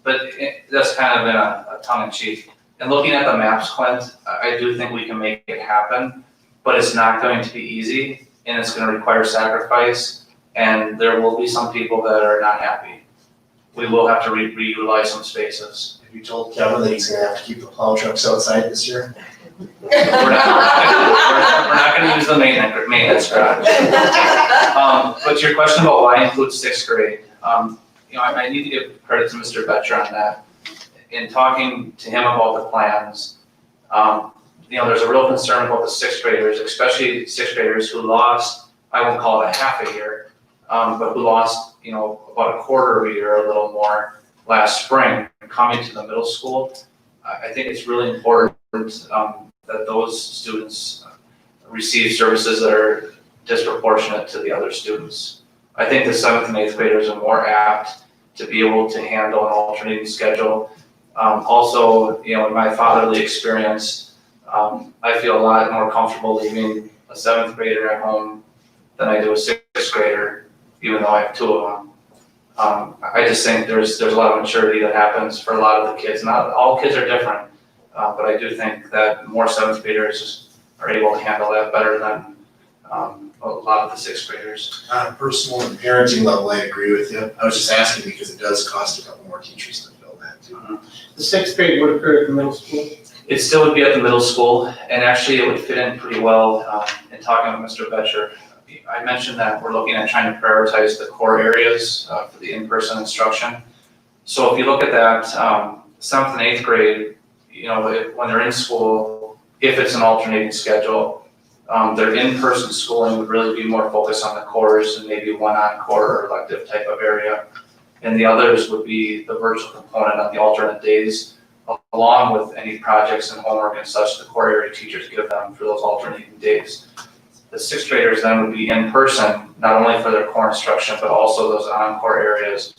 But that's kind of been a tongue in cheek. And looking at the maps, Clint, I do think we can make it happen, but it's not going to be easy, and it's going to require sacrifice, and there will be some people that are not happy. We will have to reutilize some spaces. Have you told Kevin that he's gonna have to keep the plow trucks outside this year? We're not going to use the maintenance garage. But to your question about why include 6th grade, I need to give credit to Mr. Betcher on that. In talking to him about the plans, there's a real concern about the 6th graders, especially 6th graders who lost, I won't call it a half a year, but who lost, about a quarter of a year, a little more last spring, coming to the middle school. I think it's really important that those students receive services that are disproportionate to the other students. I think the 7th and 8th graders are more apt to be able to handle an alternating schedule. Also, in my fatherly experience, I feel a lot more comfortable leaving a 7th grader at home than I do a 6th grader, even though I have 2 of them. I just think there's a lot of maturity that happens for a lot of the kids. Not all kids are different, but I do think that more 7th graders are able to handle that better than a lot of the sixth graders. On a personal and parenting level, I agree with you. I was just asking because it does cost a couple more teachers to fill that too. The sixth grade would occur at the middle school. It still would be at the middle school, and actually it would fit in pretty well in talking with Mr. Betcher. I mentioned that we're looking at trying to prioritize the core areas for the in-person instruction. So if you look at that, 7th and 8th grade, when they're in school, if it's an alternating schedule, their in-person schooling would really be more focused on the cores and maybe one on-core or elective type of area. And the others would be the virtual component on the alternate days, along with any projects and homework and such the core area teachers give them for those alternating days. The sixth graders then would be in person, not only for their core instruction, but also those on-core areas.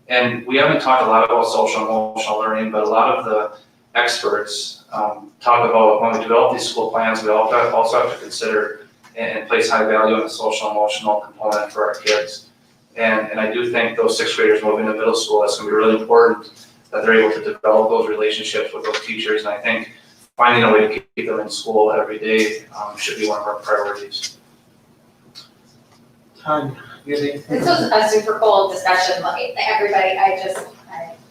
And we haven't talked a lot about social emotional learning, but a lot of the experts talk about when we develop these school plans, we also have to consider and place high value on the social emotional component for our kids. And I do think those sixth graders moving to middle school, that's gonna be really important that they're able to develop those relationships with those teachers. And I think finding a way to keep them in school every day should be one of our priorities. Tanya, you have anything? This was a super cool discussion, like everybody, I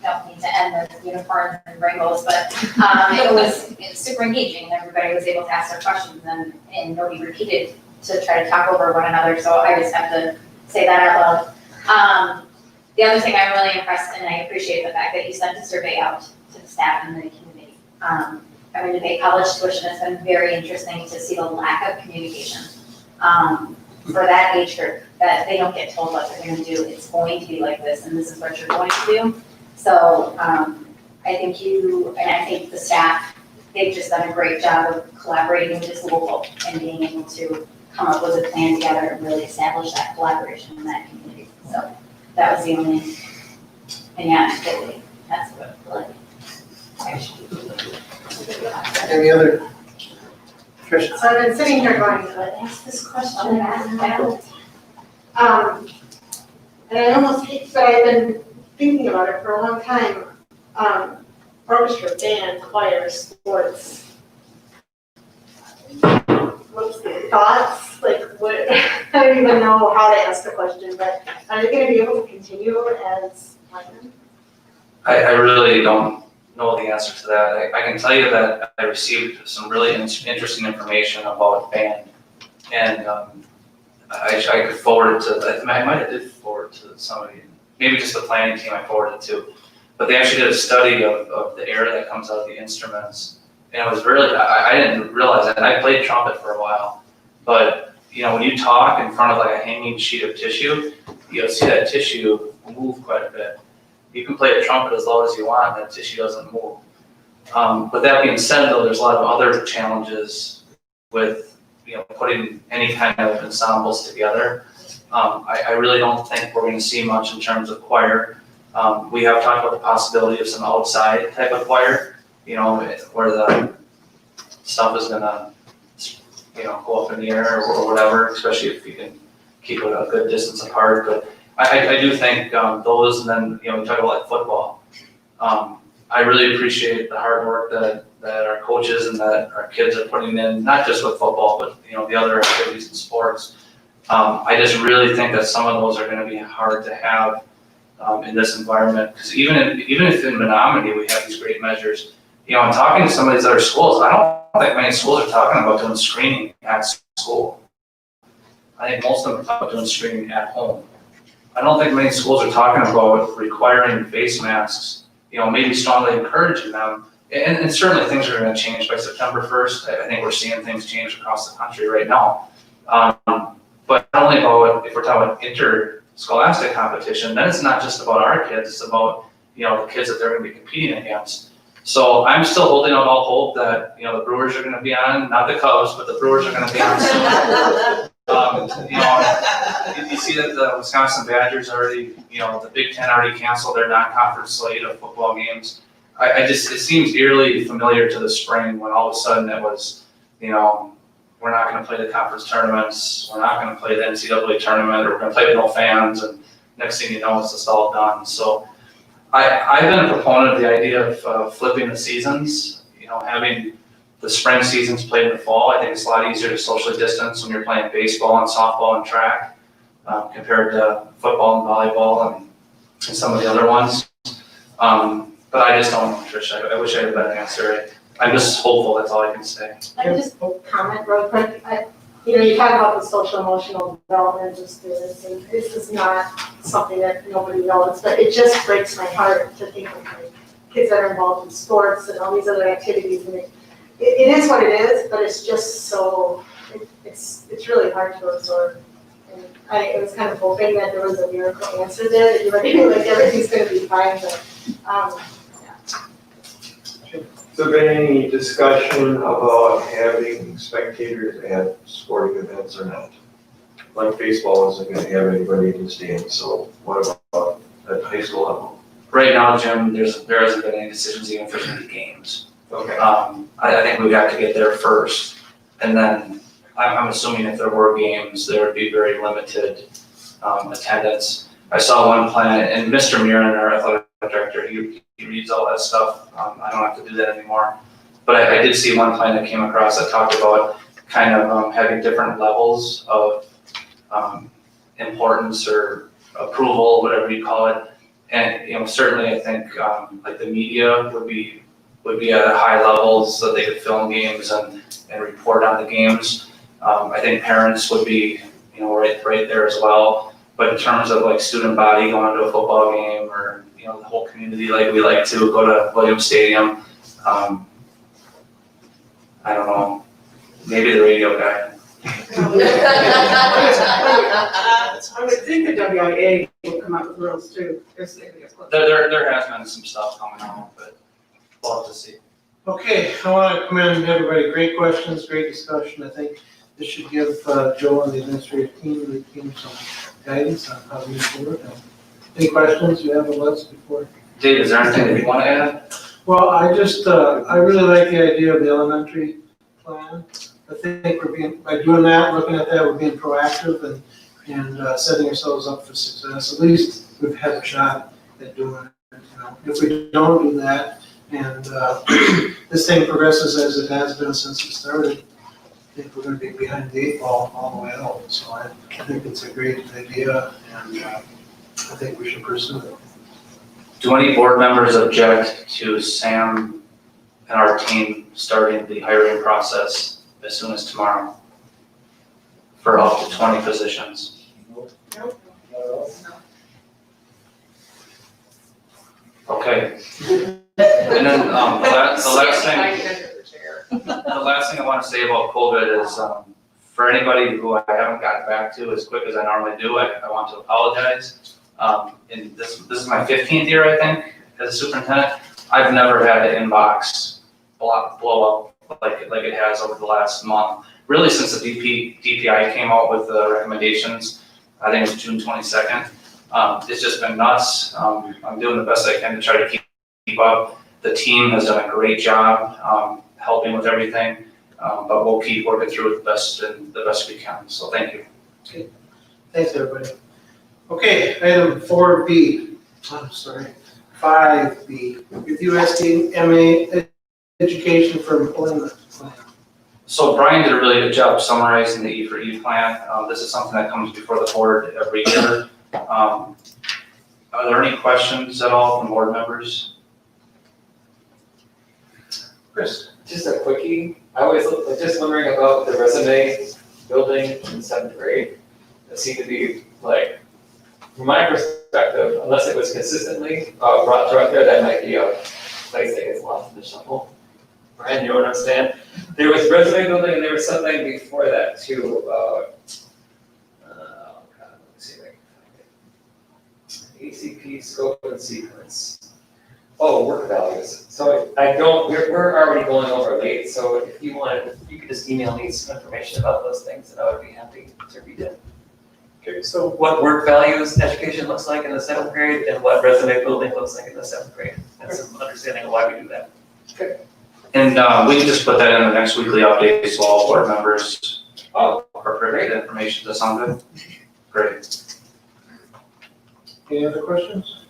don't need to end with uniforms and rainbows, but it was super engaging, and everybody was able to ask their questions, and nobody repeated to try to talk over one another, so I just have to say that out loud. The other thing I'm really impressed, and I appreciate the fact that you sent a survey out to the staff and the community. Having to pay college tuition has been very interesting to see the lack of communication for that age group, that they don't get told what they're going to do. It's going to be like this, and this is what you're going to do. So I think you, and I think the staff, they've just done a great job of collaborating with this local and being able to come up with a plan together and really establish that collaboration in that community. So that was the only, and yeah, that's what, like, Any other? Tricia? So I've been sitting here going, do I ask this question? And I almost hate, but I've been thinking about it for a long time. Orchestra, band, choir, sports. What's the thoughts? Like, what? I don't even know how to ask the question, but are they going to be able to continue as planned? I really don't know the answer to that. I can tell you that I received some really interesting information about band, and I could forward it to, I might have did forward to somebody, maybe just the planning team I forwarded it to, but they actually did a study of the air that comes out of the instruments, and it was really, I didn't realize that. I played trumpet for a while, but when you talk in front of like a hanging sheet of tissue, you'll see that tissue move quite a bit. You can play a trumpet as loud as you want, and that tissue doesn't move. But that being said, though, there's a lot of other challenges with putting any kind of ensembles together. I really don't think we're going to see much in terms of choir. We have talked about the possibility of some outside type of choir, where the stuff is going to go up in the air or whatever, especially if you can keep it a good distance apart. But I do think those, and then we talk about like football. I really appreciate the hard work that our coaches and that our kids are putting in, not just with football, but the other activities in sports. I just really think that some of those are going to be hard to have in this environment, because even if in Menomonie we have these great measures, I'm talking to some of these other schools. I don't think many schools are talking about doing screening at school. I think most of them are talking about doing screening at home. I don't think many schools are talking about requiring face masks, maybe strongly encouraging them. And certainly things are going to change by September 1st. I think we're seeing things change across the country right now. But not only about, if we're talking about interscholastic competition, then it's not just about our kids, it's about, the kids that they're going to be competing against. So I'm still holding out all hope that, the Brewers are going to be on, not the Cubs, but the Brewers are going to be on soon. You see that the Wisconsin Badgers already, the Big Ten already canceled their non-conference slate of football games. It seems eerily familiar to the spring when all of a sudden it was, we're not going to play the conference tournaments, we're not going to play the NCAA tournament, or we're going to play with no fans, and next thing you know, it's just all done. So I've been a proponent of the idea of flipping the seasons, having the spring season's played in the fall. I think it's a lot easier to socially distance when you're playing baseball and softball and track compared to football and volleyball and some of the other ones. But I just don't know, Trish. I wish I had a better answer. I'm just hopeful, that's all I can say. I can just comment real quick. You talk about the social emotional development of students, and this is not something that nobody knows, but it just breaks my heart to think of like kids that are involved in sports and all these other activities, and it is what it is, but it's just so, it's really hard to absorb. And I was kind of hoping that there was a miracle answer there, that you were thinking like everything's gonna be fine, but, Has there been any discussion about having spectators at sporting events or not? Like baseball isn't gonna have anybody in the stands, so what about at high school level? Right now, Jim, there hasn't been any decisions even for any games. Okay. I think we got to get there first, and then I'm assuming if there were games, there would be very limited attendance. I saw one plan, and Mr. Murin, our athletic director, he reads all that stuff. I don't have to do that anymore. But I did see one plan that came across that talked about kind of having different levels of importance or approval, whatever you call it. And certainly I think like the media would be at a high level so that they could film games and report on the games. I think parents would be right there as well. But in terms of like student body going to a football game or the whole community, like we like to go to Williams Stadium, I don't know, maybe the radio guy. I would think the WIA will come up with rules too. There has been some stuff coming out, but we'll have to see. Okay, I want to commend everybody. Great questions, great discussion. I think this should give Joe and the administrative team some guidance on how to move forward. Any questions you have of us before? Dave, is there anything that you want to add? Well, I really like the idea of the elementary plan. I think by doing that, looking at that, we're being proactive and setting ourselves up for success. At least we've had a shot at doing it. If we don't do that, and this thing progresses as it has been since it started, I think we're going to be behind the 8 ball all the way out. So I think it's a great idea, and I think we should pursue it. Do any board members object to Sam and our team starting the hiring process as soon as tomorrow for up to 20 positions? Okay. And then the last thing I want to say about COVID is for anybody who I haven't gotten back to as quick as I normally do, I want to apologize. And this is my 15th year, I think, as a superintendent. I've never had an inbox blow up like it has over the last month. Really since the DPI came out with the recommendations, I think it was June 22nd. It's just been nuts. I'm doing the best I can to try to keep up. The team has done a great job helping with everything, but we'll keep working through it the best we can. So thank you. Okay. Thanks, everybody. Okay, item 4B. I'm sorry, 5B. Review SDMA education for employment plan. So Brian did a really good job summarizing the E4E plan. This is something that comes before the board every year. Are there any questions at all from board members? Chris? Just a quickie, I always just wondering about the resume building in 7th grade. It seemed to be like, from my perspective, unless it was consistently brought throughout there, that might be a place that gets lost in the shuffle. Brian, you know what I'm saying? There was resume building and there was something before that too about, oh God, let me see if I can find it. ACP, scope and sequence. Oh, work values. So we're already going over late, so if you wanted, you could just email me some information about those things and I would be happy to read it. Okay, so What work values education looks like in the 7th grade and what resume building looks like in the 7th grade. And some understanding of why we do that. Okay. And we can just put that in the next weekly update so all board members are privy to the information. Does that sound good? Great. Any other questions?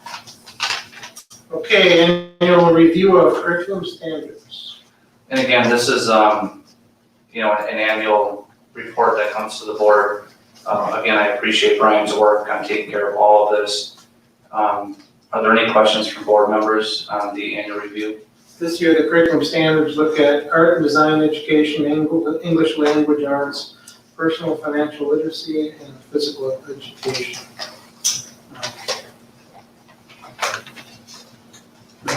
Okay, annual review of curriculum standards. And again, this is, you know, an annual report that comes to the board. Again, I appreciate Brian's work on taking care of all of this. Are there any questions from board members on the annual review? This year, the curriculum standards look at art and design education, English language arts, personal financial literacy, and physical education.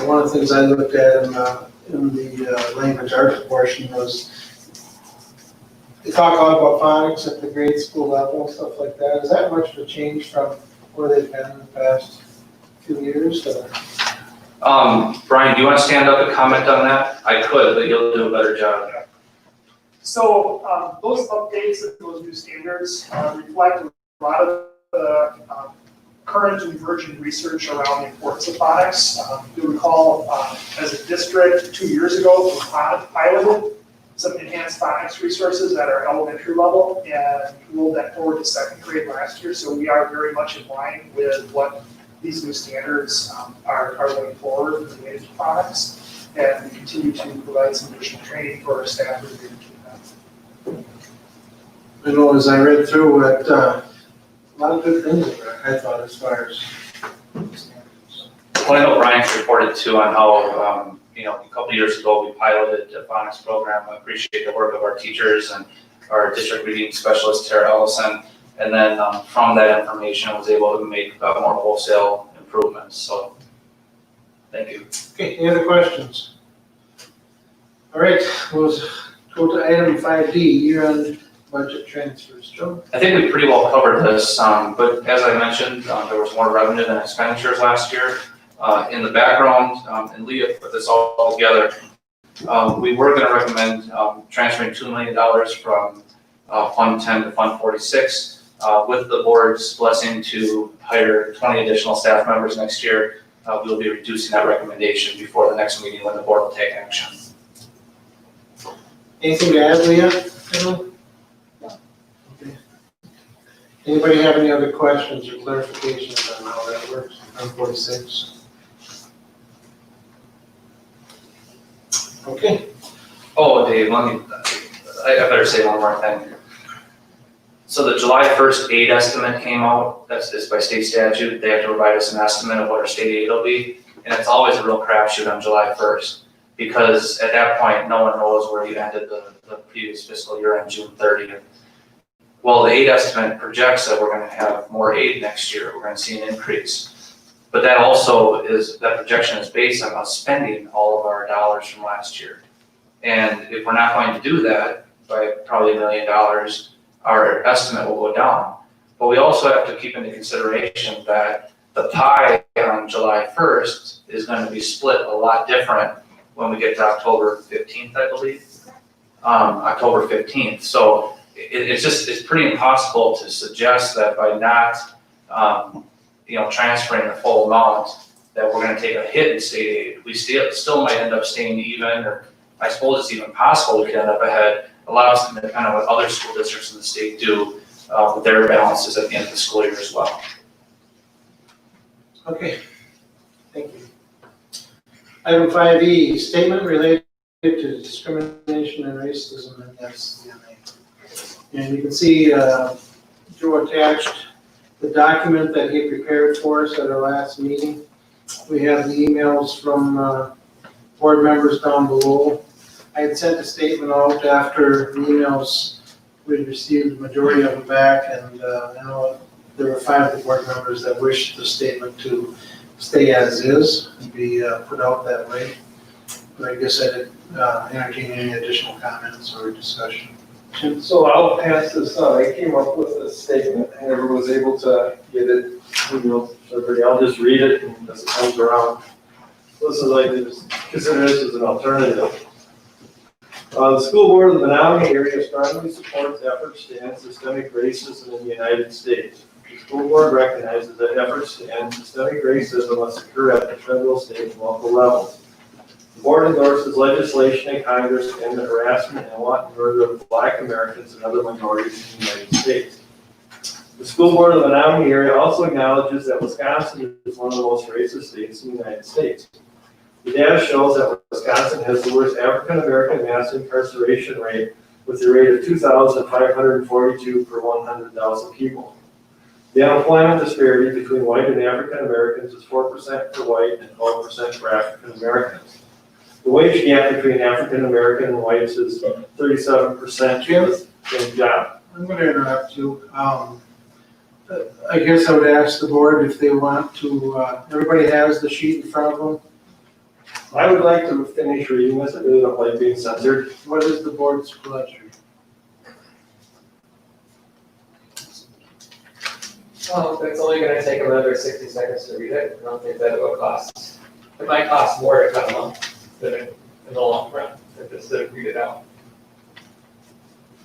One of the things I looked at in the language arts portion was they talk a lot about phonics at the grade school level and stuff like that. Is that much of a change from where they've been in the past few years? Brian, do you want to stand up and comment on that? I could, but you'll do a better job. So those updates and those new standards reflect a lot of the current and emerging research around the importance of phonics. You'll recall, as a district 2 years ago, we piloted some enhanced phonics resources at our elementary level and rolled that forward to second grade last year. So we are very much in line with what these new standards are going forward related to phonics. And we continue to provide some additional training for our staff related to that. I know as I read through it, a lot of good things there, I thought, as far as standards. Well, I know Brian's reported too on how, you know, a couple of years ago, we piloted a phonics program. I appreciate the work of our teachers and our district reading specialist, Tara Ellison. And then from that information, I was able to make more wholesale improvements. So, thank you. Okay, any other questions? All right, we'll go to item 5D, year-end budget transfers. Joe? I think we pretty well covered this, but as I mentioned, there was more revenue than expenditures last year. In the background, and Leah put this all together, we were going to recommend transferring $2 million from Fund 10 to Fund 46. With the board's blessing to hire 20 additional staff members next year, we will be reducing that recommendation before the next meeting when the board will take action. Anything to add, Leah? No. Okay. Anybody have any other questions or clarifications on how that works on 46? Okay. Oh, Dave, I better say one more thing. So the July 1st aid estimate came out. That's by state statute. They have to provide us an estimate of what our state aid will be. And it's always a real crapshoot on July 1st because at that point, no one knows where you ended the previous fiscal year on June 30th. Well, the aid estimate projects that we're going to have more aid next year. We're going to see an increase. But that also that projection is based on us spending all of our dollars from last year. And if we're not going to do that by probably $1 million, our estimate will go down. But we also have to keep into consideration that the pie on July 1st is going to be split a lot different when we get to October 15th, I believe. October 15th. So it's pretty impossible to suggest that by not transferring the full amount that we're going to take a hit in state aid. We still might end up staying even, or I suppose it's even possible we could end up ahead. Allows them to kind of what other school districts in the state do with their balances at the end of the school year as well. Okay, thank you. Item 5E, statement related to discrimination and racism in SCMA. And you can see Joe attached the document that he prepared for us at our last meeting. We have the emails from board members down below. I had sent a statement out after the emails. We received the majority of them back, and I know there were 5 of the board members that wished the statement to stay as is and be put out that way. But I guess I didn't entertain any additional comments or discussion. So I'll pass this on. I came up with a statement. I never was able to get it emailed to everybody. I'll just read it and as it comes around. So this is like, consider this as an alternative. The school board of the Menomonie area strongly supports efforts to end systemic racism in the United States. The school board recognizes that efforts to end systemic racism must occur at the federal, state, and local levels. The board endorses legislation in Congress to end the harassment and wanton murder of Black Americans and other minorities in the United States. The school board of the Menomonie area also acknowledges that Wisconsin is one of the most racist states in the United States. The data shows that Wisconsin has the worst African American mass incarceration rate with a rate of 2,542 per 100,000 people. The unemployment disparity between white and African Americans is 4% for white and 12% for African Americans. The wage gap between African American and whites is 37% with the same job. I'm gonna interrupt you. I guess I would ask the board if they want to, everybody has the sheet in front of them. I would like to finish reading this, I really don't like being censored. What is the board's pleasure? Well, it's only gonna take another 60 seconds to read it. I don't think that it will cost, it might cost more to cut them off than in the long run, if it's to read it out.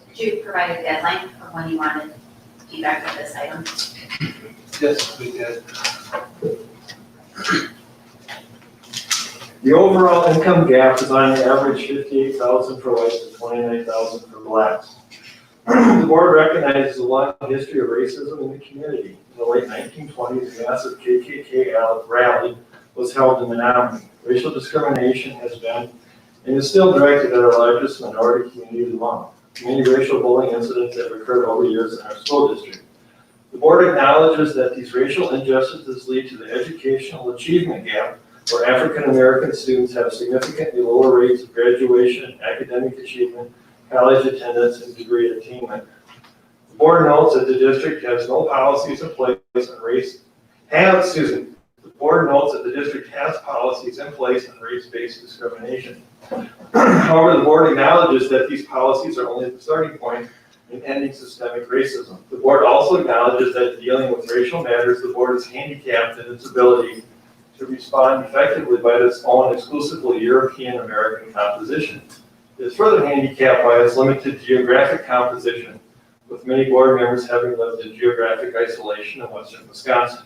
Could you provide a deadline of when you wanted feedback of this item? Yes, we did. The overall income gap is on average 58,000 for whites and 29,000 for blacks. The board recognizes a long history of racism in the community. In the late 1920s, a massive KKK rally was held in Menomonie. Racial discrimination has been and is still directed at our largest minority community among. Many racial bullying incidents have occurred over years in our school district. The board acknowledges that these racial injustices lead to the educational achievement gap, where African American students have significantly lower rates of graduation, academic achievement, college attendance, and degree attainment. The board notes that the district has no policies in place on race, the board notes that the district has policies in place on race-based discrimination. However, the board acknowledges that these policies are only the starting point in ending systemic racism. The board also acknowledges that in dealing with racial matters, the board is handicapped in its ability to respond effectively by its own exclusively European American composition. It is further handicapped by its limited geographic composition, with many board members having lived in geographic isolation in western Wisconsin.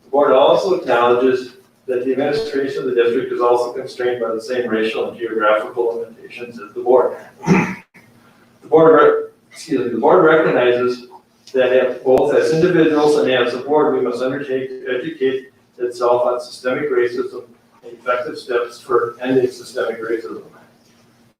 The board also acknowledges that the administration of the district is also constrained by the same racial and geographical limitations as the board. The board recognizes that both as individuals and as a board, we must undertake to educate itself on systemic racism and effective steps for ending systemic racism.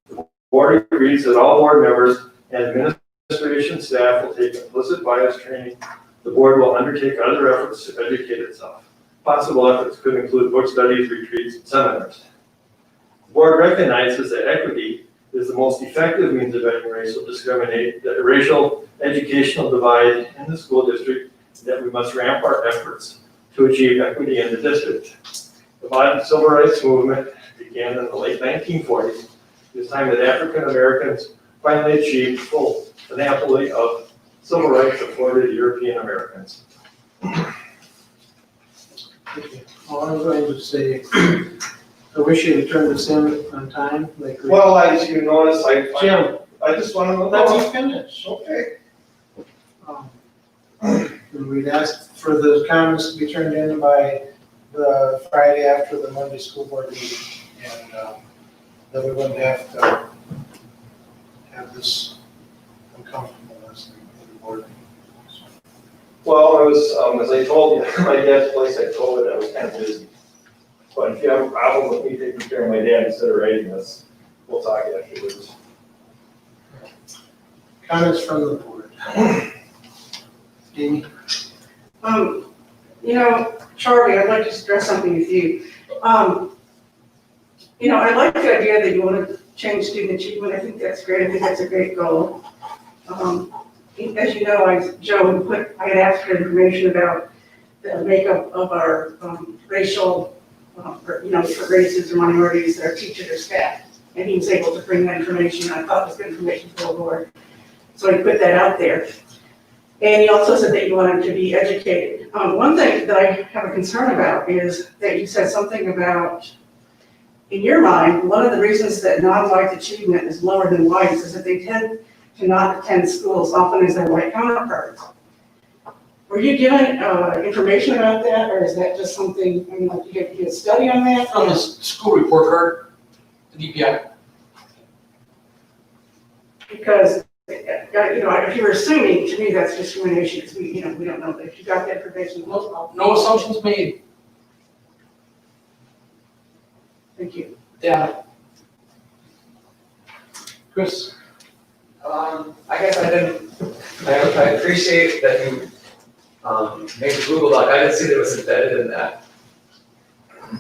The board agrees that all board members and administration staff will take implicit bias training. The board will undertake other efforts to educate itself. Possible efforts could include book studies, retreats, and seminars. The board recognizes that equity is the most effective means of ending racial educational divide in the school district, that we must ramp our efforts to achieve equity in the district. The modern civil rights movement began in the late 1940s. It is time that African Americans finally achieved full panoply of civil rights afforded European Americans. Well, I'm going to say, I wish you had turned this in on time, like. Well, as you notice, Jim, I just want to let me finish. Okay. And we'd ask for the comments to be turned in by the Friday after the Monday school board meeting. And then we wouldn't have to have this uncomfortableness in the board meeting. Well, I was, as I told you, my dad's place, I told it I was kind of busy. But if you have a problem with me taking care of my dad instead of writing this, we'll talk afterwards. Comments from the board. Amy? Charlie, I'd like to stress something with you. I like the idea that you want to change student achievement. I think that's great. I think that's a great goal. As you know, I had asked for information about the makeup of our racial, for races or minorities, our teachers or staff. And he was able to bring that information. I thought it was good information for the board. So I put that out there. And he also said that you wanted to be educated. One thing that I have a concern about is that you said something about, in your mind, one of the reasons that non-white achievement is lower than whites is that they tend to not attend school as often as their white counterparts. Were you given information about that, or is that just something, you get a study on that? From the school report card, the DPI. Because, if you're assuming, to me, that's discrimination, because we don't know, if you got that information. No assumptions made. Thank you. Yeah. Chris? I guess I appreciate that you, made the Google Doc. I didn't see that it was embedded in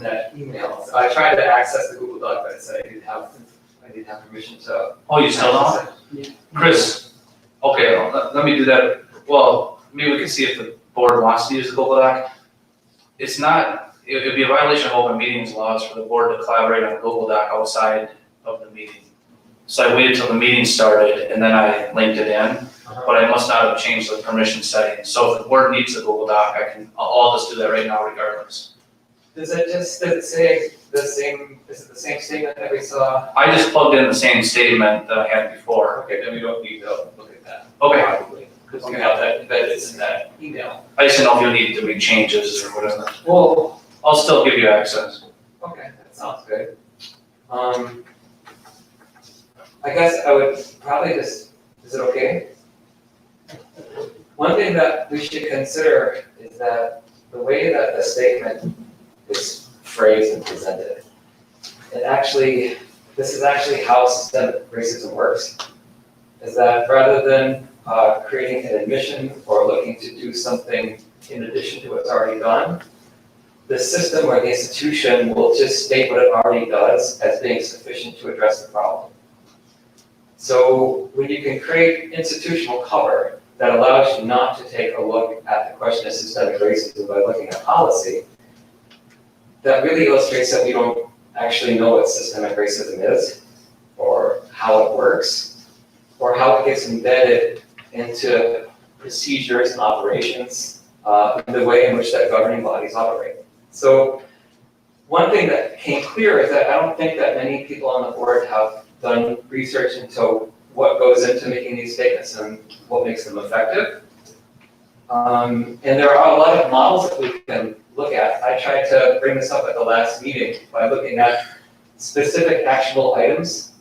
that email. So I tried to access the Google Doc, but it said I didn't have permission to. Oh, you still don't? Chris, okay, let me do that. Well, maybe we can see if the board wants to use the Google Doc. It's not, it'd be a violation of open meetings laws for the board to collaborate on a Google Doc outside of the meeting. So I waited till the meeting started and then I linked it in, but I must not have changed the permission settings. So if the board needs the Google Doc, I'll just do that right now regardless. Does it say the same, is it the same statement that we saw? I just plugged in the same statement that I had before. Okay, then we don't need to look at that. Okay. Probably, because we have that embedded in that email. I just didn't know if you needed to make changes or whatever. Well, I'll still give you access. okay, that sounds good. I guess I would probably just, is it okay? One thing that we should consider is that the way that the statement is phrased and presented, this is actually how systemic racism works, is that rather than creating an admission or looking to do something in addition to what's already done, the system or the institution will just state what it already does as being sufficient to address the problem. So when you can create institutional cover that allows you not to take a look at the question of systemic racism by looking at policy, that really illustrates that we don't actually know what systemic racism is, or how it works, or how it gets embedded into procedures and operations, in the way in which that governing bodies operate. So one thing that became clear is that I don't think that many people on the board have done research into what goes into making these statements and what makes them effective. And there are a lot of models that we can look at. I tried to bring this up at the last meeting by looking at specific actionable items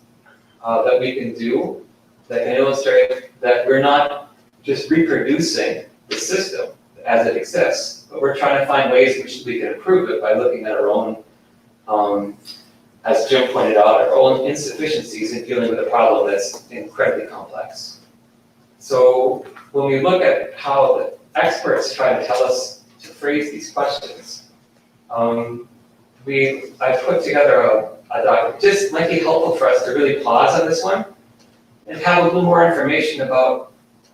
that we can do that can illustrate that we're not just reproducing the system as it exists, but we're trying to find ways in which we can improve it by looking at our own, as Jim pointed out, our own insufficiencies in dealing with a problem that's incredibly complex. So when we look at how the experts try to tell us to phrase these questions, I put together a document. Just might be helpful for us to really pause on this one and have a little more information about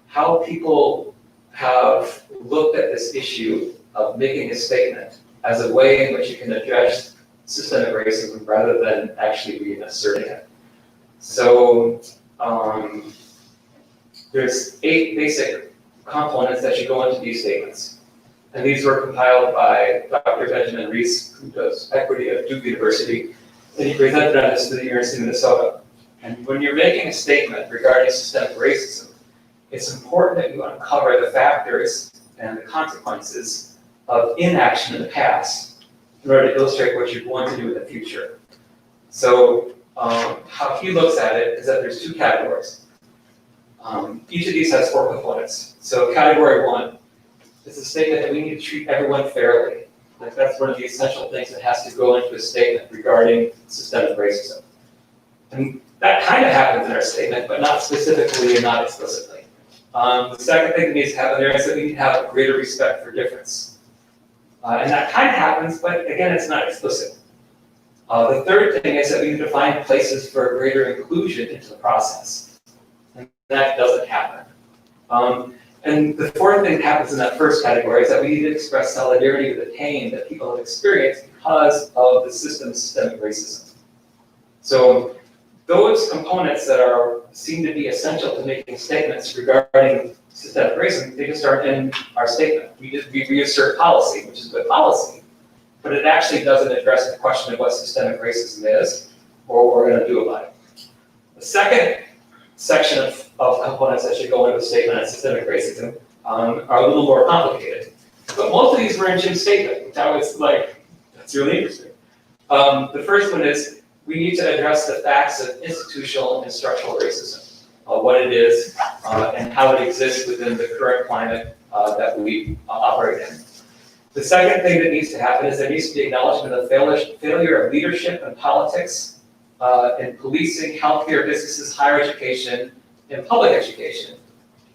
how people have looked at this issue of making a statement as a way in which you can address systemic racism rather than actually reasserting it. So there's 8 basic components that should go into these statements. And these were compiled by Dr. Benjamin Reese, who does equity at Duke University, and he presented on this to the University of Minnesota. And when you're making a statement regarding systemic racism, it's important that you uncover the factors and the consequences of inaction in the past in order to illustrate what you're going to do in the future. So how he looks at it is that there's 2 categories. Each of these has 4 components. So category 1 is a statement that we need to treat everyone fairly. Like that's one of the essential things that has to go into a statement regarding systemic racism. And that kind of happens in our statement, but not specifically and not explicitly. The second thing that needs to happen there is that we need to have a greater respect for difference. And that kind of happens, but again, it's not explicit. The third thing is that we need to find places for greater inclusion into the process. And that doesn't happen. And the fourth thing that happens in that first category is that we need to express solidarity with the pain that people have experienced because of the system's systemic racism. So those components that seem to be essential to making statements regarding systemic racism, they just aren't in our statement. We reassert policy, which is good policy, but it actually doesn't address the question of what systemic racism is or what we're going to do about it. The second section of components that should go into a statement on systemic racism are a little more complicated. But most of these were in Jim's statement, which I was like, that's really interesting. The first one is, we need to address the facts of institutional and structural racism, what it is, and how it exists within the current climate that we operate in. The second thing that needs to happen is there needs to be acknowledgement of failure of leadership and politics in policing, healthcare, businesses, higher education, and public education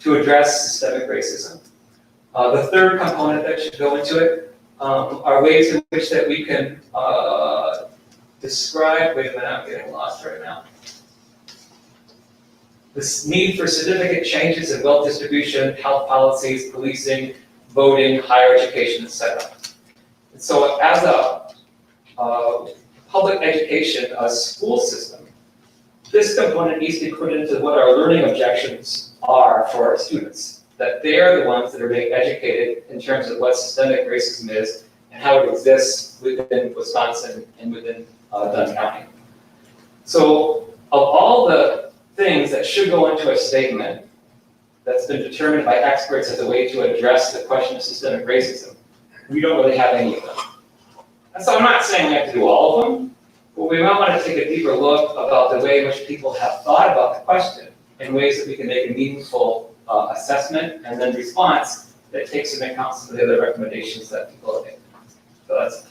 to address systemic racism. The third component that should go into it are ways in which that we can describe, wait a minute, I'm getting lost right now. This need for significant changes in wealth distribution, health policies, policing, voting, higher education, etc. And so as a public education, a school system, this component needs to be put into what our learning objectives are for our students. That they are the ones that are being educated in terms of what systemic racism is and how it exists within Wisconsin and within Dunn County. So of all the things that should go into a statement that's been determined by experts as a way to address the question of systemic racism, we don't really have any of them. And so I'm not saying we have to do all of them, but we might want to take a deeper look about the way in which people have thought about the question in ways that we can make a meaningful assessment and then response that takes into account some of the other recommendations that people have made. So that's.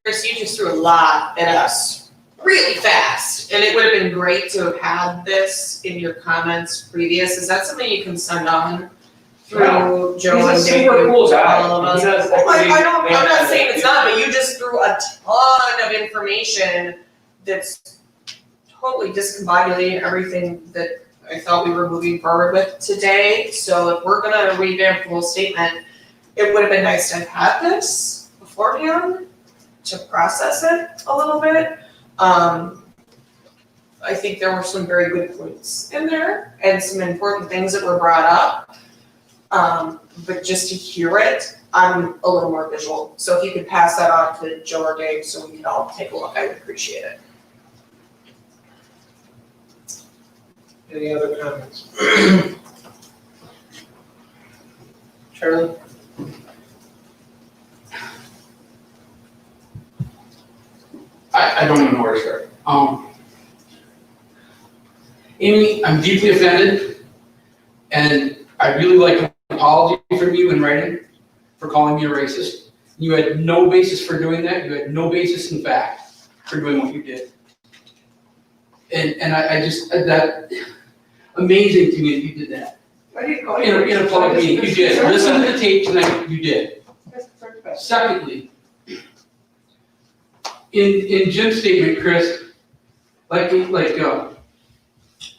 Chris, you just threw a lot at us really fast, and it would have been great to have had this in your comments previous. Is that something you can send on through Joe and He's a Dave? super cool guy. All of us? He does I'm not saying it's not, but you just threw a ton of information that's totally discombobulating everything that I thought we were moving forward with today. So if we're gonna revamp the whole statement, it would have been nice to have had this beforehand to process it a little bit. I think there were some very good points in there and some important things that were brought up. But just to hear it, I'm a little more visual. So if you could pass that on to Joe or Dave so we can all take a look, I would appreciate it. Any other comments? Charlie? I don't even know where to start. Amy, I'm deeply offended, and I really like an apology from you in writing for calling me a racist. You had no basis for doing that. You had no basis in fact for doing what you did. And I just, that, amazing to me that you did that. I didn't call you. In a public meeting, you did. Listen to the tape tonight, you did. Secondly, in Jim's statement, Chris, like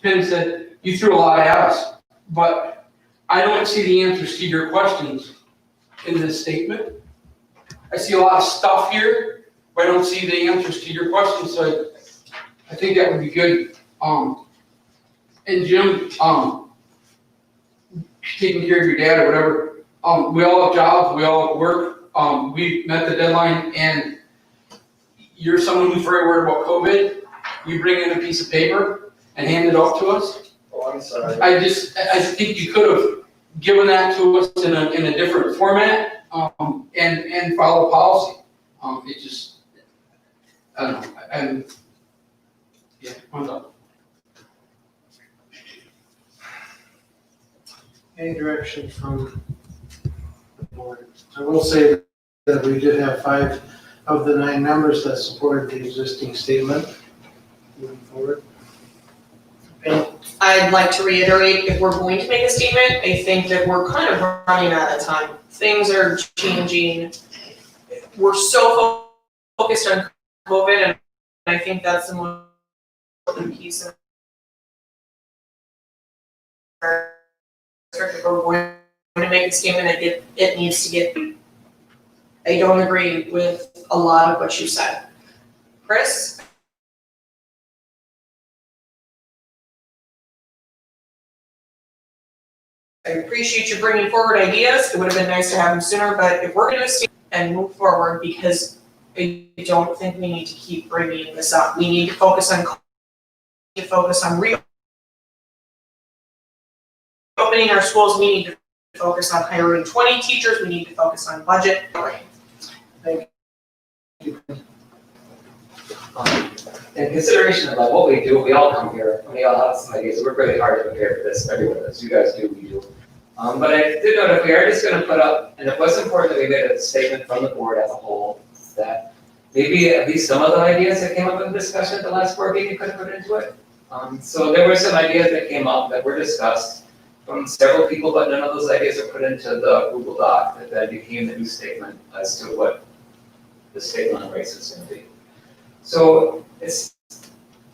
Penn said, you threw a lot at us, but I don't see the answers to your questions in this statement. I see a lot of stuff here, but I don't see the answers to your questions, so I think that would be good. And Jim, taking care of your dad or whatever, we all have jobs, we all have work, we met the deadline, and you're someone who's very worried about COVID, you bring in a piece of paper and hand it off to us. Oh, I'm sorry. I think you could have given that to us in a different format, and follow policy. It just, I don't know, yeah, I'm done. Any direction from the board? I will say that we did have 5 of the 9 members that supported the existing statement moving forward. Okay. I'd like to reiterate, if we're going to make a statement, I think that we're kind of running out of time. Things are changing. We're so focused on COVID, and I think that's the most important piece of if we're going to make a statement, it needs to get. I don't agree with a lot of what you said. Chris? I appreciate you bringing forward ideas. It would have been nice to have them sooner, but if we're going to stay and move forward, because I don't think we need to keep bringing this up. We need to focus on reopening our schools. We need to focus on hiring 20 teachers. We need to focus on budget. Thank you. In consideration of like what we do, we all come here, and we all have some ideas. We work really hard to prepare for this. Everyone does. You guys do, we do. But I did note if we are just gonna put up, and it was important that we made a statement from the board as a whole, that maybe at least some of the ideas that came up in the discussion at the last board meeting could have put into it. So there were some ideas that came up that were discussed from several people, but none of those ideas were put into the Google Doc that then became the new statement as to what the statement on race is gonna be. So it's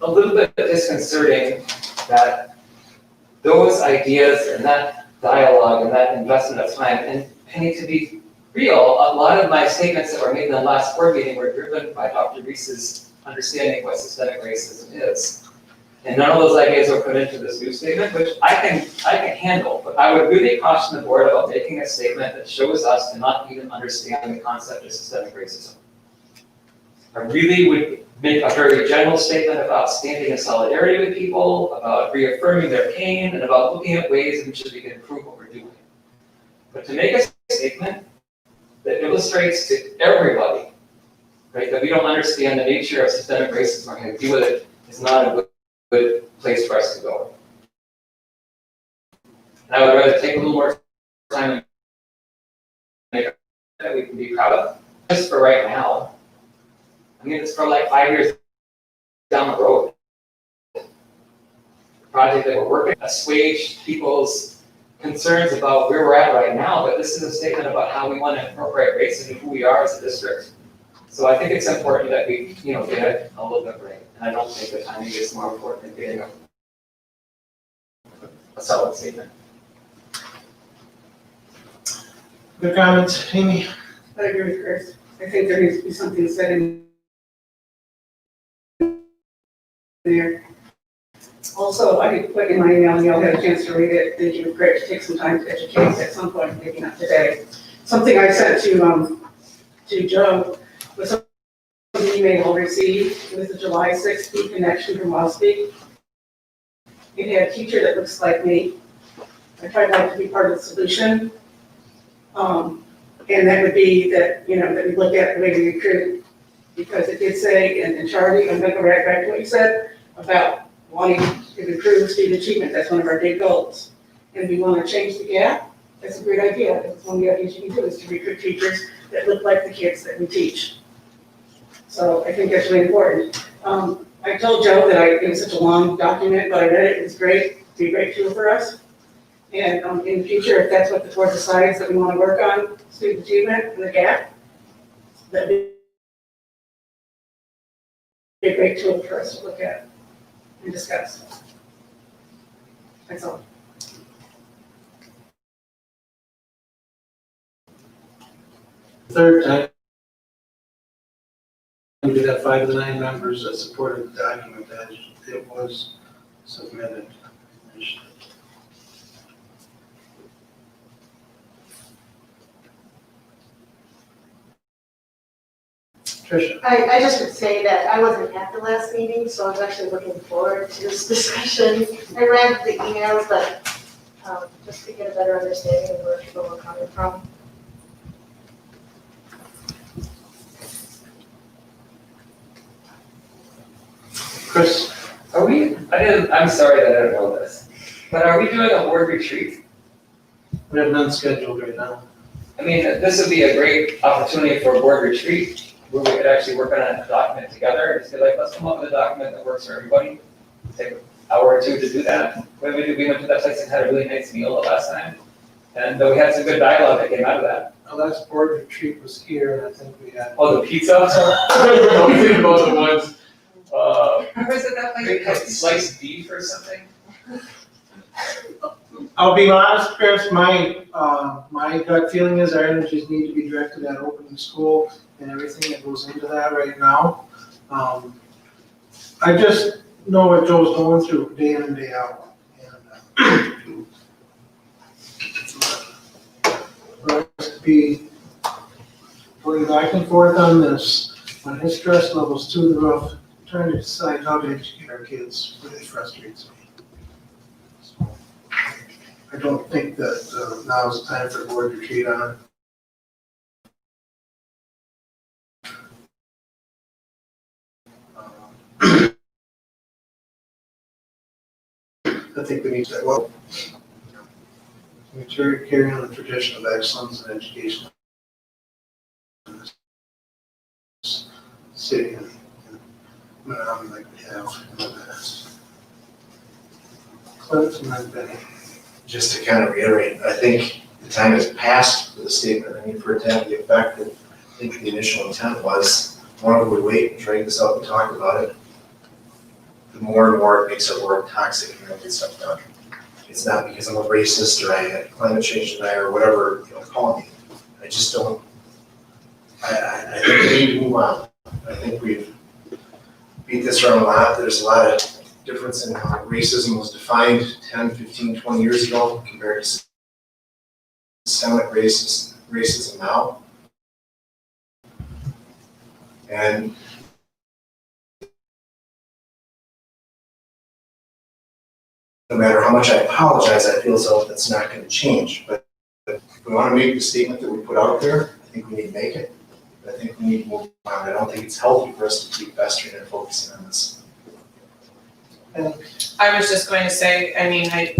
a little bit disconcerting that those ideas and that dialogue and that investment of time, and Penny, to be real, a lot of my statements that were made in the last board meeting were driven by Dr. Reese's understanding of what systemic racism is. And none of those ideas were put into this new statement, which I can handle, but I would really caution the board about making a statement that shows us to not even understand the concept of systemic racism. I really would make a very general statement about standing in solidarity with people, about reaffirming their pain, and about looking at ways in which we can improve what we're doing. But to make a statement that illustrates to everybody, right, that we don't understand the nature of systemic racism or how to deal with it is not a good place for us to go. And I would rather take a little more time and make a that we can be proud of, just for right now. I mean, it's for like 5 years down the road. The project that we're working on assuage people's concerns about where we're at right now, but this is a statement about how we want to incorporate race into who we are as a district. So I think it's important that we, get it a little bit right. And I don't think the timing is more important than getting a solid statement. Good comments, Amy? I agree with Chris. I think there needs to be something said in there. Also, I could put in my email, and y'all had a chance to read it. Thank you, great to take some time to educate at some point, maybe not today. Something I sent to Joe was something you may all receive. It was the July 6th connection from Wellspeak. It had a teacher that looks like me. I tried not to be part of the solution. And that would be that, that we look at the way we recruit, because it did say, and Charlie, I'm gonna go right back to what you said about wanting to improve student achievement. That's one of our big goals. And we want to change the gap. That's a great idea. That's one of the ideas you can do is to recruit teachers that look like the kids that we teach. So I think that's really important. I told Joe that it was such a long document, but I read it. It was great. It'd be a great tool for us. And in the future, if that's what the board decides that we want to work on, student achievement and the gap, that'd be a great tool for us to look at and discuss. That's all. Third time, we did have 5 of the 9 members that supported the document as it was submitted. Tricia? I just would say that I wasn't at the last meeting, so I was actually looking forward to this discussion. I read the emails, but just to get a better understanding of where people were coming from. Chris? I'm sorry that I don't know this, but are we doing a board retreat? We have none scheduled right now. I mean, this would be a great opportunity for a board retreat where we could actually work on a document together and just be like, let's come up with a document that works for everybody. Take an hour or two to do that. We went to that place and had a really nice meal the last time. And we had some good dialogue that came out of that. The last board retreat was here, and I think we had. Oh, the pizza? I'm thinking about the ones, was it that place? Had sliced beef or something? I'll be honest, Chris, my gut feeling is our energies need to be directed at opening school and everything that goes into that right now. I just know what Joe's going through day in and day out. And for us to be going back and forth on this, when his stress level's through the roof, trying to decide how to educate our kids really frustrates me. So, I don't think that now is the time for a board retreat on it. I think we need to, We carry on the tradition of excellence in education in this city and Menomonie like we have in the past. Cliff and then Benny. Just to kind of reiterate, I think the time has passed for the statement. I mean, for it to have the effect that I think the initial intent was, the longer we wait and drag this out and talk about it, the more and more it makes our work toxic and don't get stuff done. It's not because I'm a racist or I had climate change denier or whatever you call me. I just don't, I think we need to move on. I think we've beat this around a lot. There's a lot of difference in how racism was defined 10, 15, 20 years ago compared to systemic racism now. And no matter how much I apologize, I feel as though that's not going to change. But if we want to make the statement that we put out there, I think we need to make it. I think we need to move on. I don't think it's healthy for us to keep festering and focusing on this. I was just going to say, I mean, I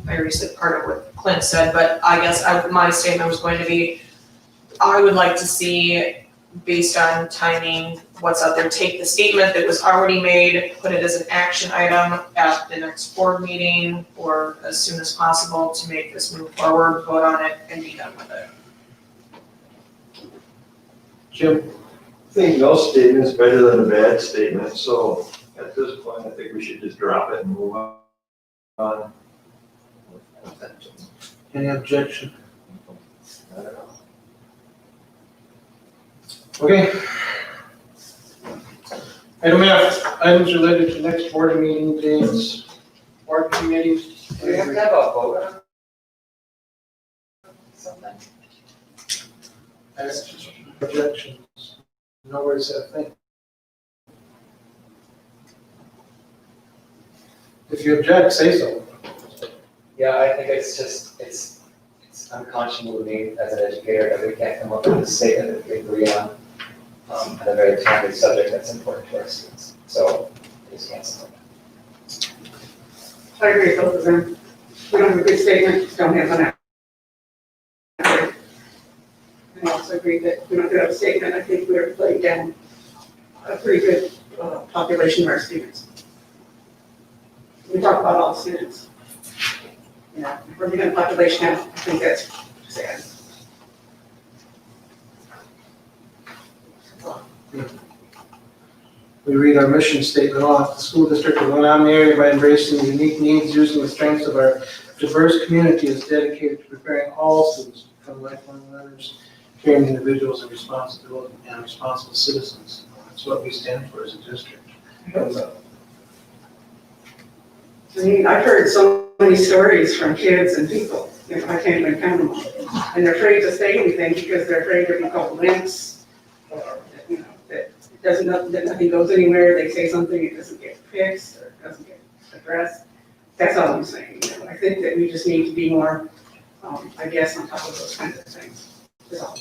already said part of what Clint said, but I guess my statement was going to be, I would like to see, based on timing, what's out there, take the statement that was already made, put it as an action item at the next board meeting or as soon as possible to make this move forward, vote on it, and be done with it. Jim? I think no statement is better than a bad statement, so at this point, I think we should just drop it and move on. Any objection? Okay. Item F, items related to next board meeting dates, board committees. Do we have to have a vote on something? Objections? Nobody said a thing. If you object, say so. Yeah, I think it's just, it's unconscionable to me as an educator that we can't come up with a statement that we agree on a very timely subject that's important to our students. So, I just can't support that. I agree with both of them. We don't have a good statement, don't have an action. I also agree that we don't have a statement, I think we're playing down a pretty good population of our students. We talk about all the students. Yeah, if we're looking at population, I think that's sad. We read our mission statement off. The school district of Menomonie area, by embracing the unique needs, using the strengths of our diverse community, is dedicated to preparing all students to become lifelong learners, caring individuals and responsible citizens. That's what we stand for as a district. I mean, I've heard so many stories from kids and people, you know, I can't even count them all. And they're afraid to say anything because they're afraid to be called lynx, or, you know, that nothing goes anywhere, they say something, it doesn't get fixed, or it doesn't get addressed. That's all I'm saying, you know, I think that we just need to be more, I guess, on top of those kinds of things. That's all.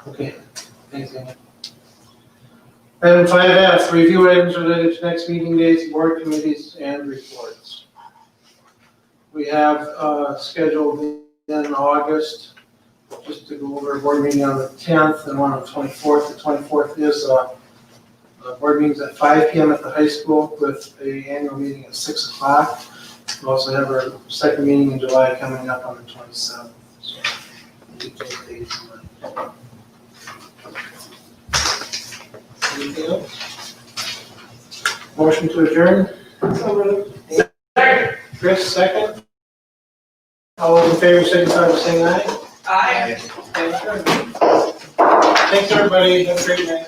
Okay, thanks, Amy. Item 5F, review items related to next meeting dates, board committees, and reports. We have scheduled in August, just to go over a board meeting on the 10th and one on the 24th. The 24th is board meetings at 5 p.m. at the high school with an annual meeting at 6 o'clock. We also have our second meeting in July coming up on the 27th. So, keep those dates in mind. Anything else? Motion to adjourn? Second. Chris, second. All those in favor, signify by saying aye. Aye. Thanks, everybody. Have a great night.